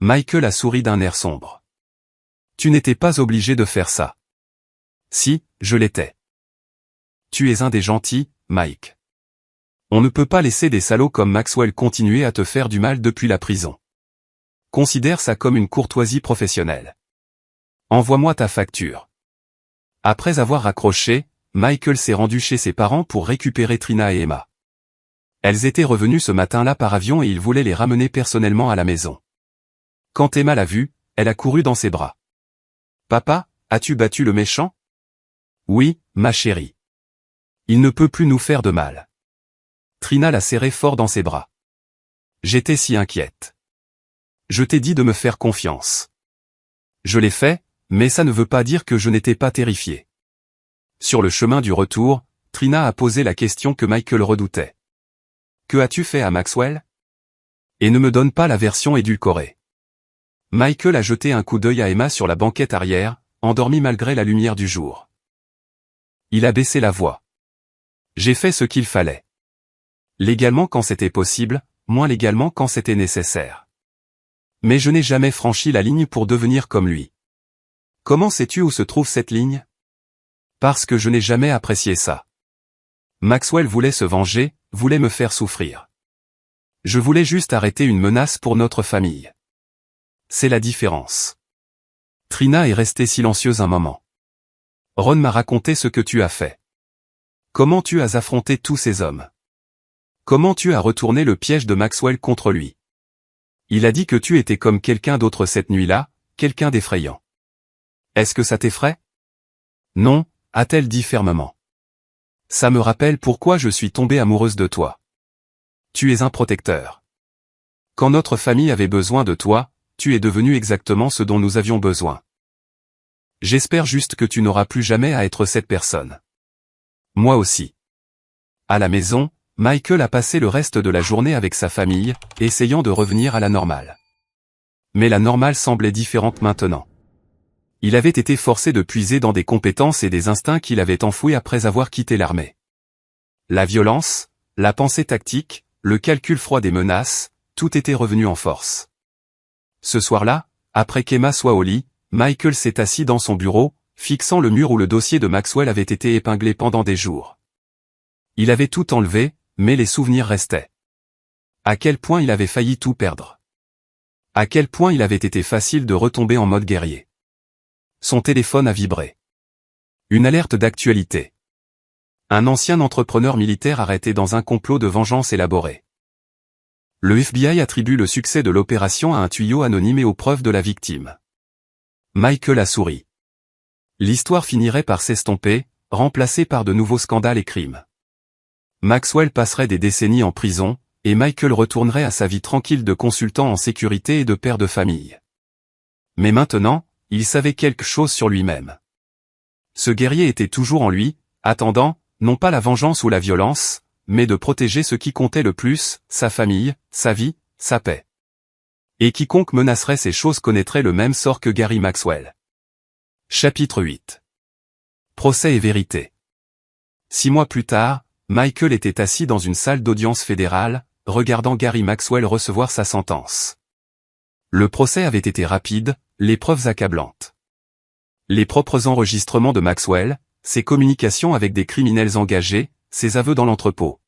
Michael a souri d'un air sombre. Tu n'étais pas obligé de faire ça. Si, je l'étais. Tu es un des gentils, Mike. On ne peut pas laisser des salauds comme Maxwell continuer à te faire du mal depuis la prison. Considère ça comme une courtoisie professionnelle. Envoie-moi ta facture. Après avoir raccroché, Michael s'est rendu chez ses parents pour récupérer Trina et Emma. Elles étaient revenues ce matin-là par avion et il voulait les ramener personnellement à la maison. Quand Emma l'a vu, elle a couru dans ses bras. « Papa, as-tu battu le méchant ?»« Oui, ma chérie. Il ne peut plus nous faire de mal. » Trina l'a serré fort dans ses bras. « J'étais si inquiète. Je t'ai dit de me faire confiance. Je l'ai fait, mais ça ne veut pas dire que je n'étais pas terrifié. » Sur le chemin du retour, Trina a posé la question que Michael redoutait. « Que as-tu fait à Maxwell ?» Et ne me donne pas la version édulcorée. Michael a jeté un coup d'œil à Emma sur la banquette arrière, endormie malgré la lumière du jour. Il a baissé la voix. « J'ai fait ce qu'il fallait. Légalement quand c'était possible, moins légalement quand c'était nécessaire. Mais je n'ai jamais franchi la ligne pour devenir comme lui. Comment sais-tu où se trouve cette ligne? Parce que je n'ai jamais apprécié ça. Maxwell voulait se venger, voulait me faire souffrir. Je voulais juste arrêter une menace pour notre famille. C'est la différence. » Trina est restée silencieuse un moment. « Ron m'a raconté ce que tu as fait. Comment tu as affronté tous ces hommes. Comment tu as retourné le piège de Maxwell contre lui. Il a dit que tu étais comme quelqu'un d'autre cette nuit-là, quelqu'un d'effrayant. Est-ce que ça t'effraie? Non, a-t-elle dit fermement. Ça me rappelle pourquoi je suis tombée amoureuse de toi. Tu es un protecteur. Quand notre famille avait besoin de toi, tu es devenu exactement ce dont nous avions besoin. J'espère juste que tu n'auras plus jamais à être cette personne. Moi aussi. À la maison, Michael a passé le reste de la journée avec sa famille, essayant de revenir à la normale. Mais la normale semblait différente maintenant. Il avait été forcé de puiser dans des compétences et des instincts qu'il avait enfouis après avoir quitté l'armée. La violence, la pensée tactique, le calcul froid des menaces, tout était revenu en force. Ce soir-là, après qu'Emma soit au lit, Michael s'est assis dans son bureau, fixant le mur où le dossier de Maxwell avait été épinglé pendant des jours. Il avait tout enlevé, mais les souvenirs restaient. À quel point il avait failli tout perdre. À quel point il avait été facile de retomber en mode guerrier. Son téléphone a vibré. Une alerte d'actualité. Un ancien entrepreneur militaire arrêté dans un complot de vengeance élaboré. Le FBI attribue le succès de l'opération à un tuyau anonyme et aux preuves de la victime. Michael a souri. L'histoire finirait par s'estomper, remplacée par de nouveaux scandales et crimes. Maxwell passerait des décennies en prison, et Michael retournerait à sa vie tranquille de consultant en sécurité et de père de famille. Mais maintenant, il savait quelque chose sur lui-même. Ce guerrier était toujours en lui, attendant, non pas la vengeance ou la violence, mais de protéger ce qui comptait le plus, sa famille, sa vie, sa paix. Et quiconque menacerait ces choses connaîtrait le même sort que Gary Maxwell. Chapitre 8. Procès et vérité. 6 mois plus tard, Michael était assis dans une salle d'audience fédérale, regardant Gary Maxwell recevoir sa sentence. Le procès avait été rapide, les preuves accablantes. Les propres enregistrements de Maxwell, ses communications avec des criminels engagés, ses aveux dans l'entrepôt.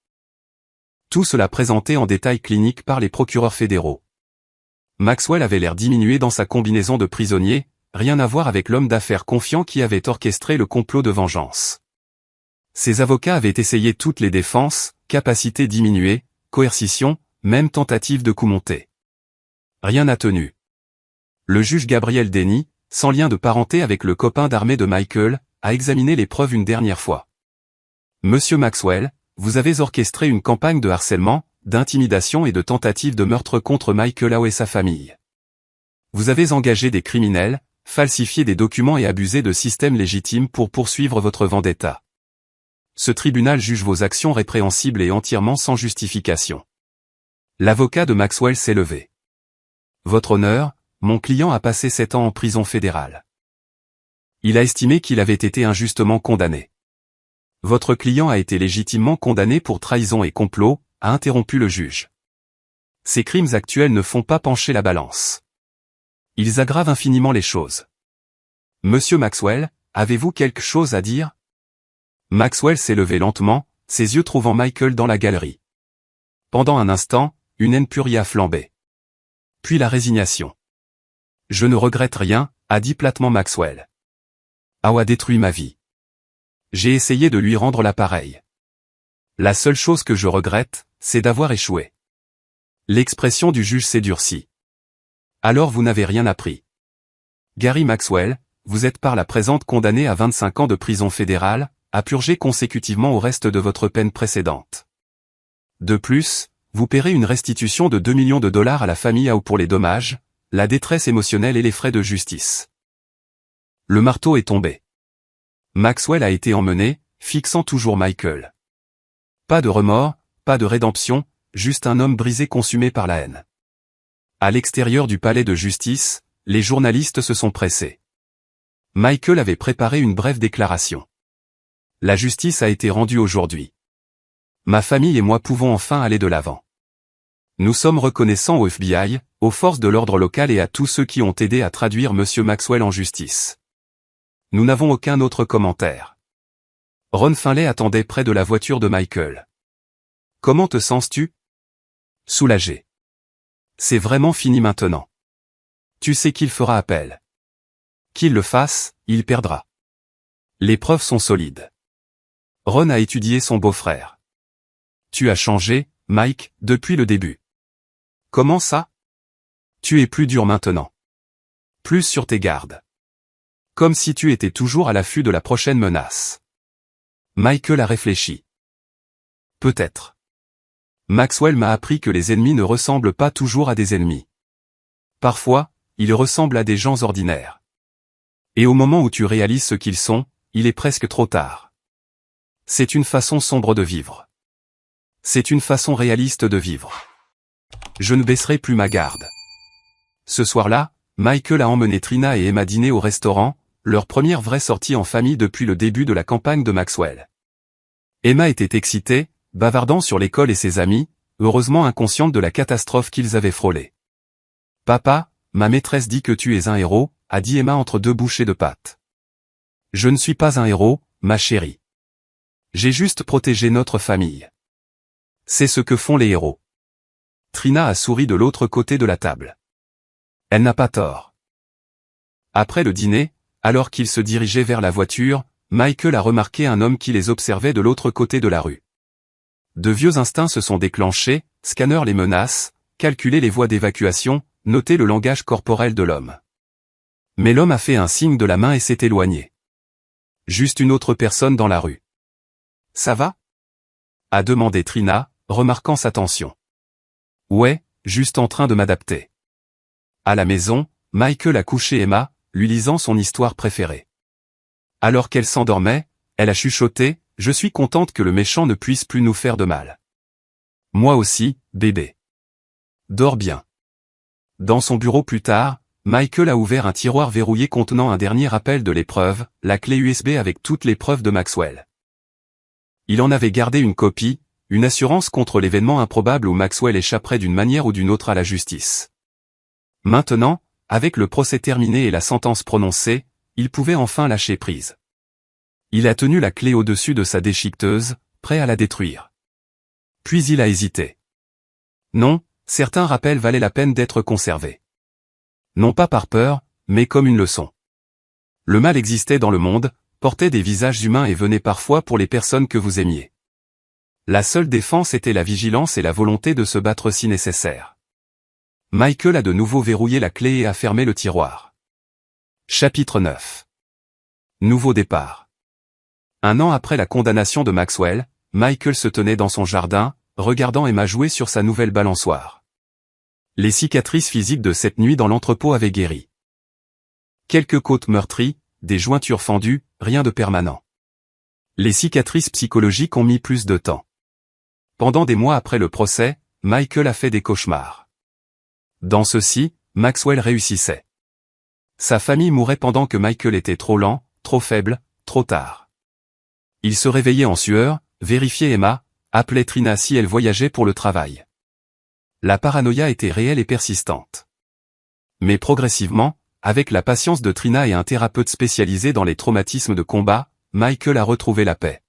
Tout cela présenté en détail clinique par les procureurs fédéraux. Maxwell avait l'air diminué dans sa combinaison de prisonnier, rien à voir avec l'homme d'affaires confiant qui avait orchestré le complot de vengeance. Ses avocats avaient essayé toutes les défenses, capacité diminuée, coercition, même tentative de coup monté. Rien n'a tenu. Le juge Gabriel Denny, sans lien de parenté avec le copain d'armée de Michael, a examiné les preuves une dernière fois. Monsieur Maxwell, vous avez orchestré une campagne de harcèlement, d'intimidation et de tentative de meurtre contre Michael Howe et sa famille. Vous avez engagé des criminels, falsifié des documents et abusé de systèmes légitimes pour poursuivre votre vendetta. Ce tribunal juge vos actions répréhensibles et entièrement sans justification. L'avocat de Maxwell s'est levé. Votre honneur, mon client a passé 7 ans en prison fédérale. Il a estimé qu'il avait été injustement condamné. Votre client a été légitimement condamné pour trahison et complot, a interrompu le juge. Ces crimes actuels ne font pas pencher la balance. Ils aggravent infiniment les choses. Monsieur Maxwell, avez-vous quelque chose à dire? Maxwell s'est levé lentement, ses yeux trouvant Michael dans la galerie. Pendant un instant, une haine pure y a flambé. Puis la résignation. Je ne regrette rien, a dit platement Maxwell. Howe a détruit ma vie. J'ai essayé de lui rendre l'appareil. La seule chose que je regrette, c'est d'avoir échoué. L'expression du juge s'est durcie. Alors vous n'avez rien appris. Gary Maxwell, vous êtes par la présente condamné à 25 ans de prison fédérale, à purger consécutivement au reste de votre peine précédente. De plus, vous paierez une restitution de 2 millions de dollars à la famille Howe pour les dommages, la détresse émotionnelle et les frais de justice. Le marteau est tombé. Maxwell a été emmené, fixant toujours Michael. Pas de remords, pas de rédemption, juste un homme brisé consumé par la haine. À l'extérieur du palais de justice, les journalistes se sont pressés. Michael avait préparé une brève déclaration. La justice a été rendue aujourd'hui. Ma famille et moi pouvons enfin aller de l'avant. Nous sommes reconnaissants au FBI, aux forces de l'ordre local et à tous ceux qui ont aidé à traduire M. Maxwell en justice. Nous n'avons aucun autre commentaire. Ron Finlay attendait près de la voiture de Michael. Comment te sens-tu? Soulagé. C'est vraiment fini maintenant. Tu sais qu'il fera appel. Qu'il le fasse, il perdra. Les preuves sont solides. Ron a étudié son beau-frère. Tu as changé, Mike, depuis le début. Comment ça? Tu es plus dur maintenant. Plus sur tes gardes. Comme si tu étais toujours à l'affût de la prochaine menace. Michael a réfléchi. Peut-être. Maxwell m'a appris que les ennemis ne ressemblent pas toujours à des ennemis. Parfois, ils ressemblent à des gens ordinaires. Et au moment où tu réalises ce qu'ils sont, il est presque trop tard. C'est une façon sombre de vivre. C'est une façon réaliste de vivre. Je ne baisserai plus ma garde. Ce soir-là, Michael a emmené Trina et Emma dîner au restaurant, leur première vraie sortie en famille depuis le début de la campagne de Maxwell. Emma était excitée, bavardant sur l'école et ses amis, heureusement inconsciente de la catastrophe qu'ils avaient frôlée. « Papa, ma maîtresse dit que tu es un héros », a dit Emma entre deux bouchées de pâtes. « Je ne suis pas un héros, ma chérie. J'ai juste protégé notre famille. C'est ce que font les héros. » Trina a souri de l'autre côté de la table. Elle n'a pas tort. Après le dîner, alors qu'ils se dirigeaient vers la voiture, Michael a remarqué un homme qui les observait de l'autre côté de la rue. De vieux instincts se sont déclenchés, scanner les menaces, calculer les voies d'évacuation, noter le langage corporel de l'homme. Mais l'homme a fait un signe de la main et s'est éloigné. Juste une autre personne dans la rue. « Ça va ?» a demandé Trina, remarquant sa tension. « Ouais, juste en train de m'adapter. » À la maison, Michael a couché Emma, lui lisant son histoire préférée. Alors qu'elle s'endormait, elle a chuchoté « Je suis contente que le méchant ne puisse plus nous faire de mal. » « Moi aussi, bébé. Dors bien. » Dans son bureau plus tard, Michael a ouvert un tiroir verrouillé contenant un dernier appel de l'épreuve, la clé USB avec toutes les preuves de Maxwell. Il en avait gardé une copie, une assurance contre l'événement improbable où Maxwell échapperait d'une manière ou d'une autre à la justice. Maintenant, avec le procès terminé et la sentence prononcée, il pouvait enfin lâcher prise. Il a tenu la clé au-dessus de sa déchiqueteuse, prêt à la détruire. Puis il a hésité. Non, certains rappels valaient la peine d'être conservés. Non pas par peur, mais comme une leçon. Le mal existait dans le monde, portait des visages humains et venait parfois pour les personnes que vous aimiez. La seule défense était la vigilance et la volonté de se battre si nécessaire. Michael a de nouveau verrouillé la clé et a fermé le tiroir. Chapitre 9. Nouveau départ. Un an après la condamnation de Maxwell, Michael se tenait dans son jardin, regardant Emma jouer sur sa nouvelle balançoire. Les cicatrices physiques de cette nuit dans l'entrepôt avaient guéri. Quelques côtes meurtries, des jointures fendues, rien de permanent. Les cicatrices psychologiques ont mis plus de temps. Pendant des mois après le procès, Michael a fait des cauchemars. Dans ceux-ci, Maxwell réussissait. Sa famille mourait pendant que Michael était trop lent, trop faible, trop tard. Il se réveillait en sueur, vérifiait Emma, appelait Trina si elle voyageait pour le travail. La paranoïa était réelle et persistante. Mais progressivement, avec la patience de Trina et un thérapeute spécialisé dans les traumatismes de combat, Michael a retrouvé la paix.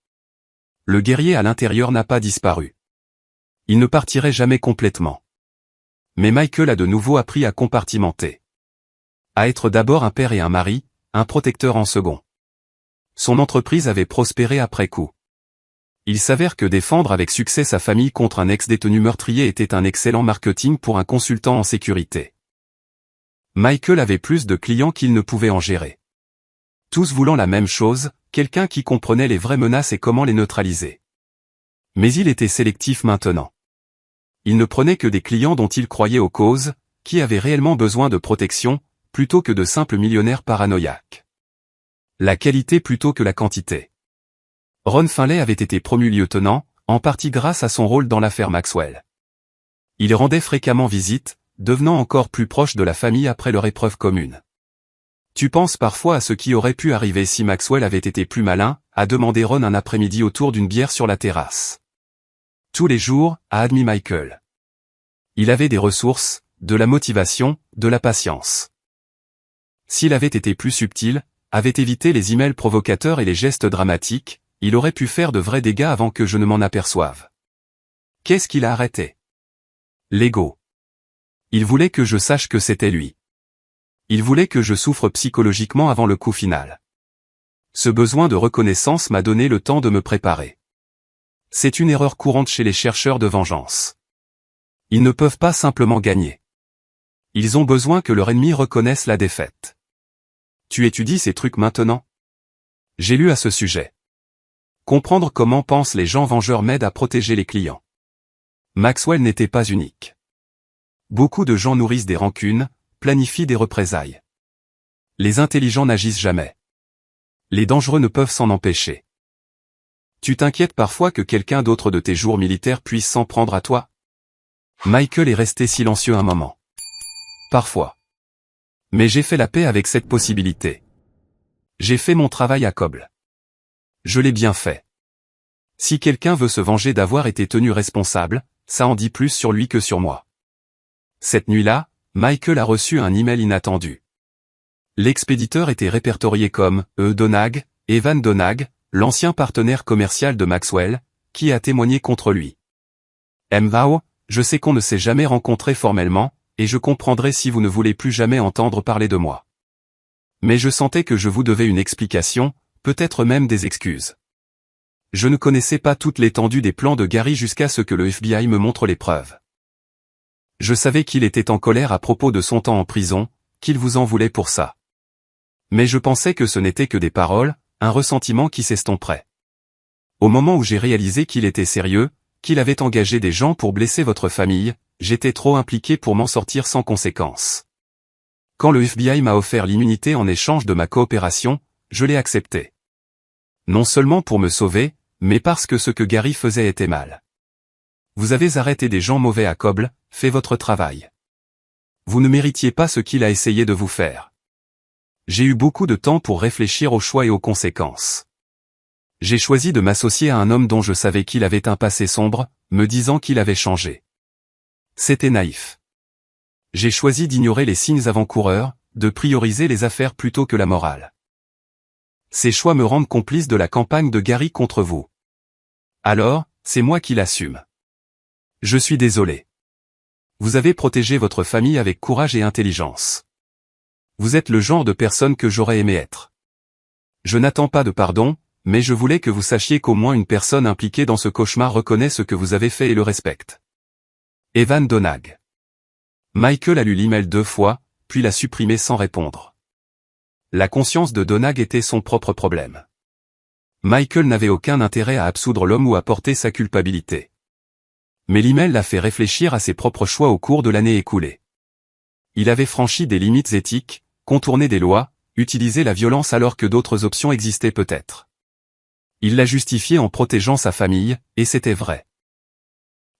Le guerrier à l'intérieur n'a pas disparu. Il ne partirait jamais complètement. Mais Michael a de nouveau appris à compartimenter. À être d'abord un père et un mari, un protecteur en second. Son entreprise avait prospéré après coup. Il s'avère que défendre avec succès sa famille contre un ex-détenu meurtrier était un excellent marketing pour un consultant en sécurité. Michael avait plus de clients qu'il ne pouvait en gérer. Tous voulant la même chose, quelqu'un qui comprenait les vraies menaces et comment les neutraliser. Mais il était sélectif maintenant. Il ne prenait que des clients dont il croyait aux causes, qui avaient réellement besoin de protection, plutôt que de simples millionnaires paranoïaques. La qualité plutôt que la quantité. Ron Finlay avait été promu lieutenant, en partie grâce à son rôle dans l'affaire Maxwell. Il rendait fréquemment visite, devenant encore plus proche de la famille après leur épreuve commune. Tu penses parfois à ce qui aurait pu arriver si Maxwell avait été plus malin, a demandé Ron un après-midi autour d'une bière sur la terrasse. Tous les jours, a admis Michael. Il avait des ressources, de la motivation, de la patience. S'il avait été plus subtil, avait évité les emails provocateurs et les gestes dramatiques, il aurait pu faire de vrais dégâts avant que je ne m'en aperçoive. Qu'est-ce qu'il a arrêté? L'ego. Il voulait que je sache que c'était lui. Il voulait que je souffre psychologiquement avant le coup final. Ce besoin de reconnaissance m'a donné le temps de me préparer. C'est une erreur courante chez les chercheurs de vengeance. Ils ne peuvent pas simplement gagner. Ils ont besoin que leur ennemi reconnaisse la défaite. Tu étudies ces trucs maintenant? J'ai lu à ce sujet. Comprendre comment pensent les gens vengeurs m'aide à protéger les clients. Maxwell n'était pas unique. Beaucoup de gens nourrissent des rancunes, planifient des représailles. Les intelligents n'agissent jamais. Les dangereux ne peuvent s'en empêcher. Tu t'inquiètes parfois que quelqu'un d'autre de tes jours militaires puisse s'en prendre à toi? Michael est resté silencieux un moment. Parfois. Mais j'ai fait la paix avec cette possibilité. J'ai fait mon travail à Koble. Je l'ai bien fait. Si quelqu'un veut se venger d'avoir été tenu responsable, ça en dit plus sur lui que sur moi. Cette nuit-là, Michael a reçu un email inattendu. L'expéditeur était répertorié comme Donag, Evan Donag, l'ancien partenaire commercial de Maxwell, qui a témoigné contre lui. Mvao, je sais qu'on ne s'est jamais rencontré formellement, et je comprendrai si vous ne voulez plus jamais entendre parler de moi. Mais je sentais que je vous devais une explication, peut-être même des excuses. Je ne connaissais pas toute l'étendue des plans de Gary jusqu'à ce que le FBI me montre les preuves. Je savais qu'il était en colère à propos de son temps en prison, qu'il vous en voulait pour ça. Mais je pensais que ce n'était que des paroles, un ressentiment qui s'estomperait. Au moment où j'ai réalisé qu'il était sérieux, qu'il avait engagé des gens pour blesser votre famille, j'étais trop impliqué pour m'en sortir sans conséquence. Quand le FBI m'a offert l'immunité en échange de ma coopération, je l'ai accepté. Non seulement pour me sauver, mais parce que ce que Gary faisait était mal. Vous avez arrêté des gens mauvais à Koble, fait votre travail. Vous ne méritiez pas ce qu'il a essayé de vous faire. J'ai eu beaucoup de temps pour réfléchir aux choix et aux conséquences. J'ai choisi de m'associer à un homme dont je savais qu'il avait un passé sombre, me disant qu'il avait changé. C'était naïf. J'ai choisi d'ignorer les signes avant-coureurs, de prioriser les affaires plutôt que la morale. Ces choix me rendent complice de la campagne de Gary contre vous. Alors, c'est moi qui l'assume. Je suis désolé. Vous avez protégé votre famille avec courage et intelligence. Vous êtes le genre de personne que j'aurais aimé être. Je n'attends pas de pardon, mais je voulais que vous sachiez qu'au moins une personne impliquée dans ce cauchemar reconnaît ce que vous avez fait et le respecte. Evan Donag. Michael a lu l'email 2 fois, puis l'a supprimé sans répondre. La conscience de Donag était son propre problème. Michael n'avait aucun intérêt à absoudre l'homme ou à porter sa culpabilité. Mais l'email l'a fait réfléchir à ses propres choix au cours de l'année écoulée. Il avait franchi des limites éthiques, contourné des lois, utilisé la violence alors que d'autres options existaient peut-être. Il l'a justifié en protégeant sa famille, et c'était vrai.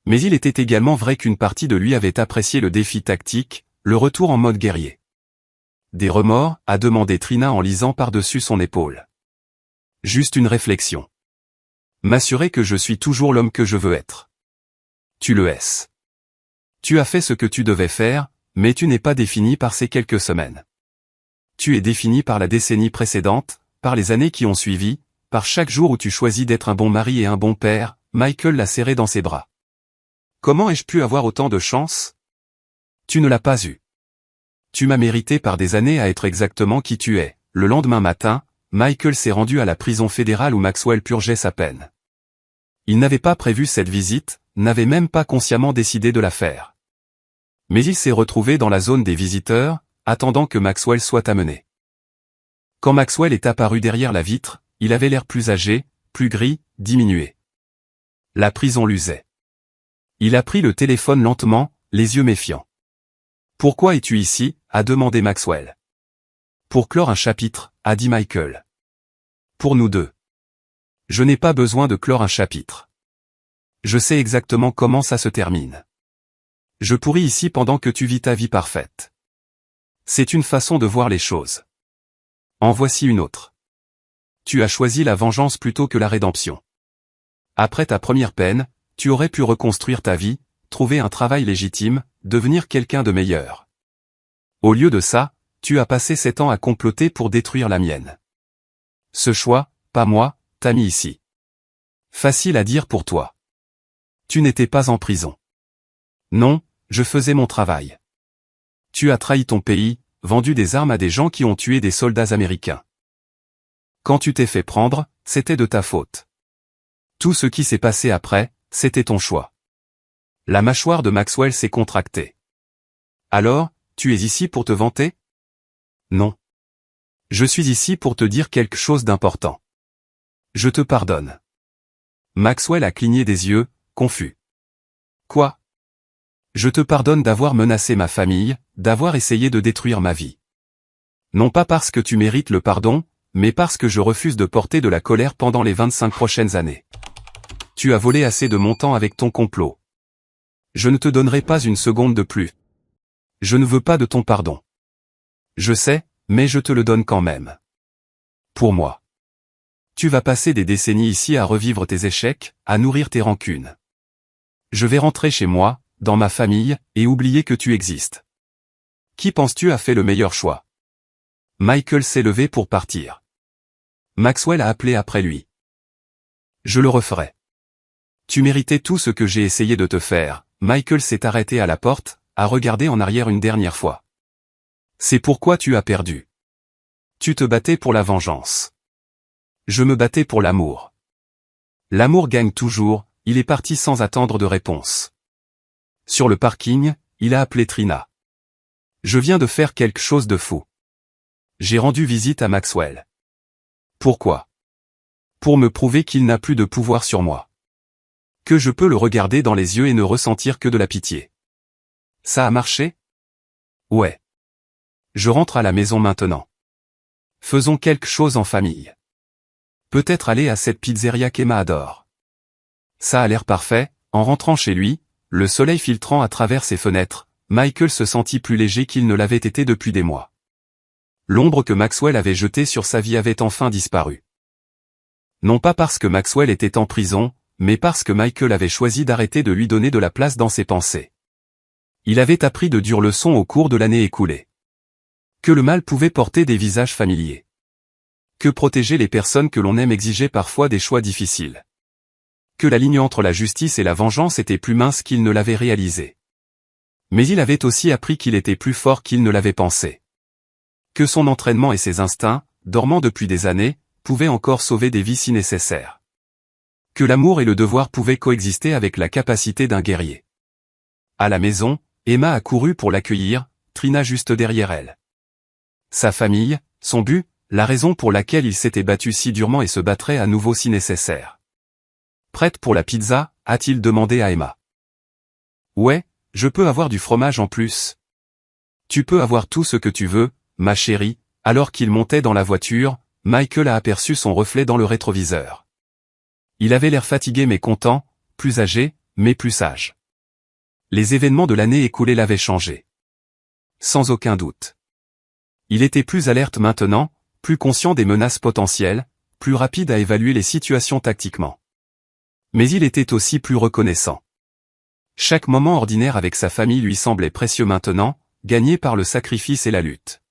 Mais il était également vrai qu'une partie de lui avait apprécié le défi tactique, le retour en mode guerrier. Des remords, a demandé Trina en lisant par-dessus son épaule. Juste une réflexion. M'assurer que je suis toujours l'homme que je veux être. Tu le es. Tu as fait ce que tu devais faire, mais tu n'es pas défini par ces quelques semaines. Tu es défini par la décennie précédente, par les années qui ont suivi, par chaque jour où tu choisis d'être un bon mari et un bon père. Michael l'a serré dans ses bras. Comment ai-je pu avoir autant de chance? Tu ne l'as pas eu. Tu m'as mérité par des années à être exactement qui tu es. Le lendemain matin, Michael s'est rendu à la prison fédérale où Maxwell purgeait sa peine. Il n'avait pas prévu cette visite, n'avait même pas consciemment décidé de la faire. Mais il s'est retrouvé dans la zone des visiteurs, attendant que Maxwell soit amené. Quand Maxwell est apparu derrière la vitre, il avait l'air plus âgé, plus gris, diminué. La prison l'usait. Il a pris le téléphone lentement, les yeux méfiants. « Pourquoi es-tu ici ?» a demandé Maxwell. « Pour clore un chapitre » a dit Michael. « Pour nous deux. Je n'ai pas besoin de clore un chapitre. Je sais exactement comment ça se termine. Je pourris ici pendant que tu vis ta vie parfaite. C'est une façon de voir les choses. En voici une autre. Tu as choisi la vengeance plutôt que la rédemption. Après ta première peine, tu aurais pu reconstruire ta vie, trouver un travail légitime, devenir quelqu'un de meilleur. Au lieu de ça, tu as passé 7 ans à comploter pour détruire la mienne. Ce choix, pas moi, t'a mis ici. Facile à dire pour toi. Tu n'étais pas en prison. Non, je faisais mon travail. Tu as trahi ton pays, vendu des armes à des gens qui ont tué des soldats américains. Quand tu t'es fait prendre, c'était de ta faute. Tout ce qui s'est passé après, c'était ton choix. La mâchoire de Maxwell s'est contractée. Alors, tu es ici pour te vanter? Non. Je suis ici pour te dire quelque chose d'important. Je te pardonne. Maxwell a cligné des yeux, confus. Quoi? Je te pardonne d'avoir menacé ma famille, d'avoir essayé de détruire ma vie. Non pas parce que tu mérites le pardon, mais parce que je refuse de porter de la colère pendant les 25 prochaines années. Tu as volé assez de mon temps avec ton complot. Je ne te donnerai pas une seconde de plus. Je ne veux pas de ton pardon. Je sais, mais je te le donne quand même. Pour moi. Tu vas passer des décennies ici à revivre tes échecs, à nourrir tes rancunes. Je vais rentrer chez moi, dans ma famille, et oublier que tu existes. Qui penses-tu a fait le meilleur choix? Michael s'est levé pour partir. Maxwell a appelé après lui. Je le referai. Tu méritais tout ce que j'ai essayé de te faire. Michael s'est arrêté à la porte, a regardé en arrière une dernière fois. C'est pourquoi tu as perdu. Tu te battais pour la vengeance. Je me battais pour l'amour. L'amour gagne toujours, il est parti sans attendre de réponse. Sur le parking, il a appelé Trina. Je viens de faire quelque chose de fou. J'ai rendu visite à Maxwell. Pourquoi? Pour me prouver qu'il n'a plus de pouvoir sur moi. Que je peux le regarder dans les yeux et ne ressentir que de la pitié. Ça a marché? Ouais. Je rentre à la maison maintenant. Faisons quelque chose en famille. Peut-être aller à cette pizzeria qu'Emma adore. Ça a l'air parfait. En rentrant chez lui, le soleil filtrant à travers ses fenêtres, Michael se sentit plus léger qu'il ne l'avait été depuis des mois. L'ombre que Maxwell avait jetée sur sa vie avait enfin disparu. Non pas parce que Maxwell était en prison, mais parce que Michael avait choisi d'arrêter de lui donner de la place dans ses pensées. Il avait appris de dures leçons au cours de l'année écoulée. Que le mal pouvait porter des visages familiers. Que protéger les personnes que l'on aime exigeait parfois des choix difficiles. Que la ligne entre la justice et la vengeance était plus mince qu'il ne l'avait réalisé. Mais il avait aussi appris qu'il était plus fort qu'il ne l'avait pensé. Que son entraînement et ses instincts, dormant depuis des années, pouvaient encore sauver des vies si nécessaires. Que l'amour et le devoir pouvaient coexister avec la capacité d'un guerrier. À la maison, Emma a couru pour l'accueillir, Trina juste derrière elle. Sa famille, son but, la raison pour laquelle il s'était battu si durement et se battrait à nouveau si nécessaire. Prête pour la pizza, a-t-il demandé à Emma. Ouais, je peux avoir du fromage en plus. Tu peux avoir tout ce que tu veux, ma chérie. Alors qu'il montait dans la voiture, Michael a aperçu son reflet dans le rétroviseur. Il avait l'air fatigué mais content, plus âgé, mais plus sage. Les événements de l'année écoulée l'avaient changé. Sans aucun doute. Il était plus alerte maintenant, plus conscient des menaces potentielles, plus rapide à évaluer les situations tactiquement. Mais il était aussi plus reconnaissant. Chaque moment ordinaire avec sa famille lui semblait précieux maintenant, gagné par le sacrifice et la lutte.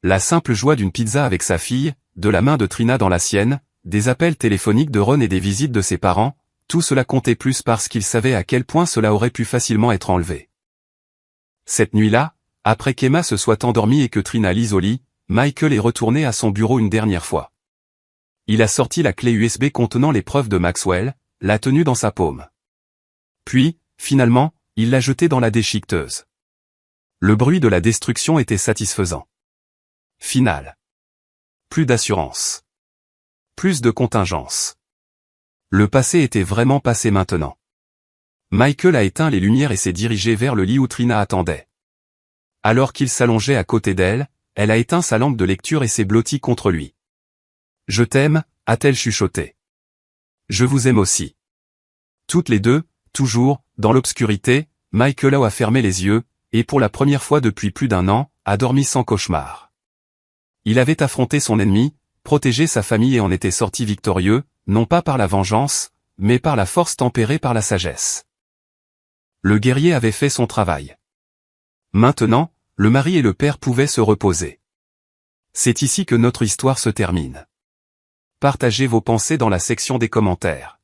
La simple joie d'une pizza avec sa fille, de la main de Trina dans la sienne, des appels téléphoniques de Ron et des visites de ses parents, tout cela comptait plus parce qu'il savait à quel point cela aurait pu facilement être enlevé. Cette nuit-là, après qu'Emma se soit endormie et que Trina lise au lit, Michael est retourné à son bureau une dernière fois. Il a sorti la clé USB contenant les preuves de Maxwell, l'a tenue dans sa paume. Puis, finalement, il l'a jetée dans la déchiqueteuse. Le bruit de la destruction était satisfaisant. Final. Plus d'assurance. Plus de contingence. Le passé était vraiment passé maintenant. Michael a éteint les lumières et s'est dirigé vers le lit où Trina attendait. Alors qu'il s'allongeait à côté d'elle, elle a éteint sa lampe de lecture et s'est blottie contre lui. « Je t'aime », a-t-elle chuchoté. « Je vous aime aussi. » Toutes les deux, toujours, dans l'obscurité, Michael a fermé les yeux, et pour la première fois depuis plus d'1 an, a dormi sans cauchemar. Il avait affronté son ennemi, protégé sa famille et en était sorti victorieux, non pas par la vengeance, mais par la force tempérée par la sagesse. Le guerrier avait fait son travail. Maintenant, le mari et le père pouvaient se reposer. C'est ici que notre histoire se termine. Partagez vos pensées dans la section des commentaires.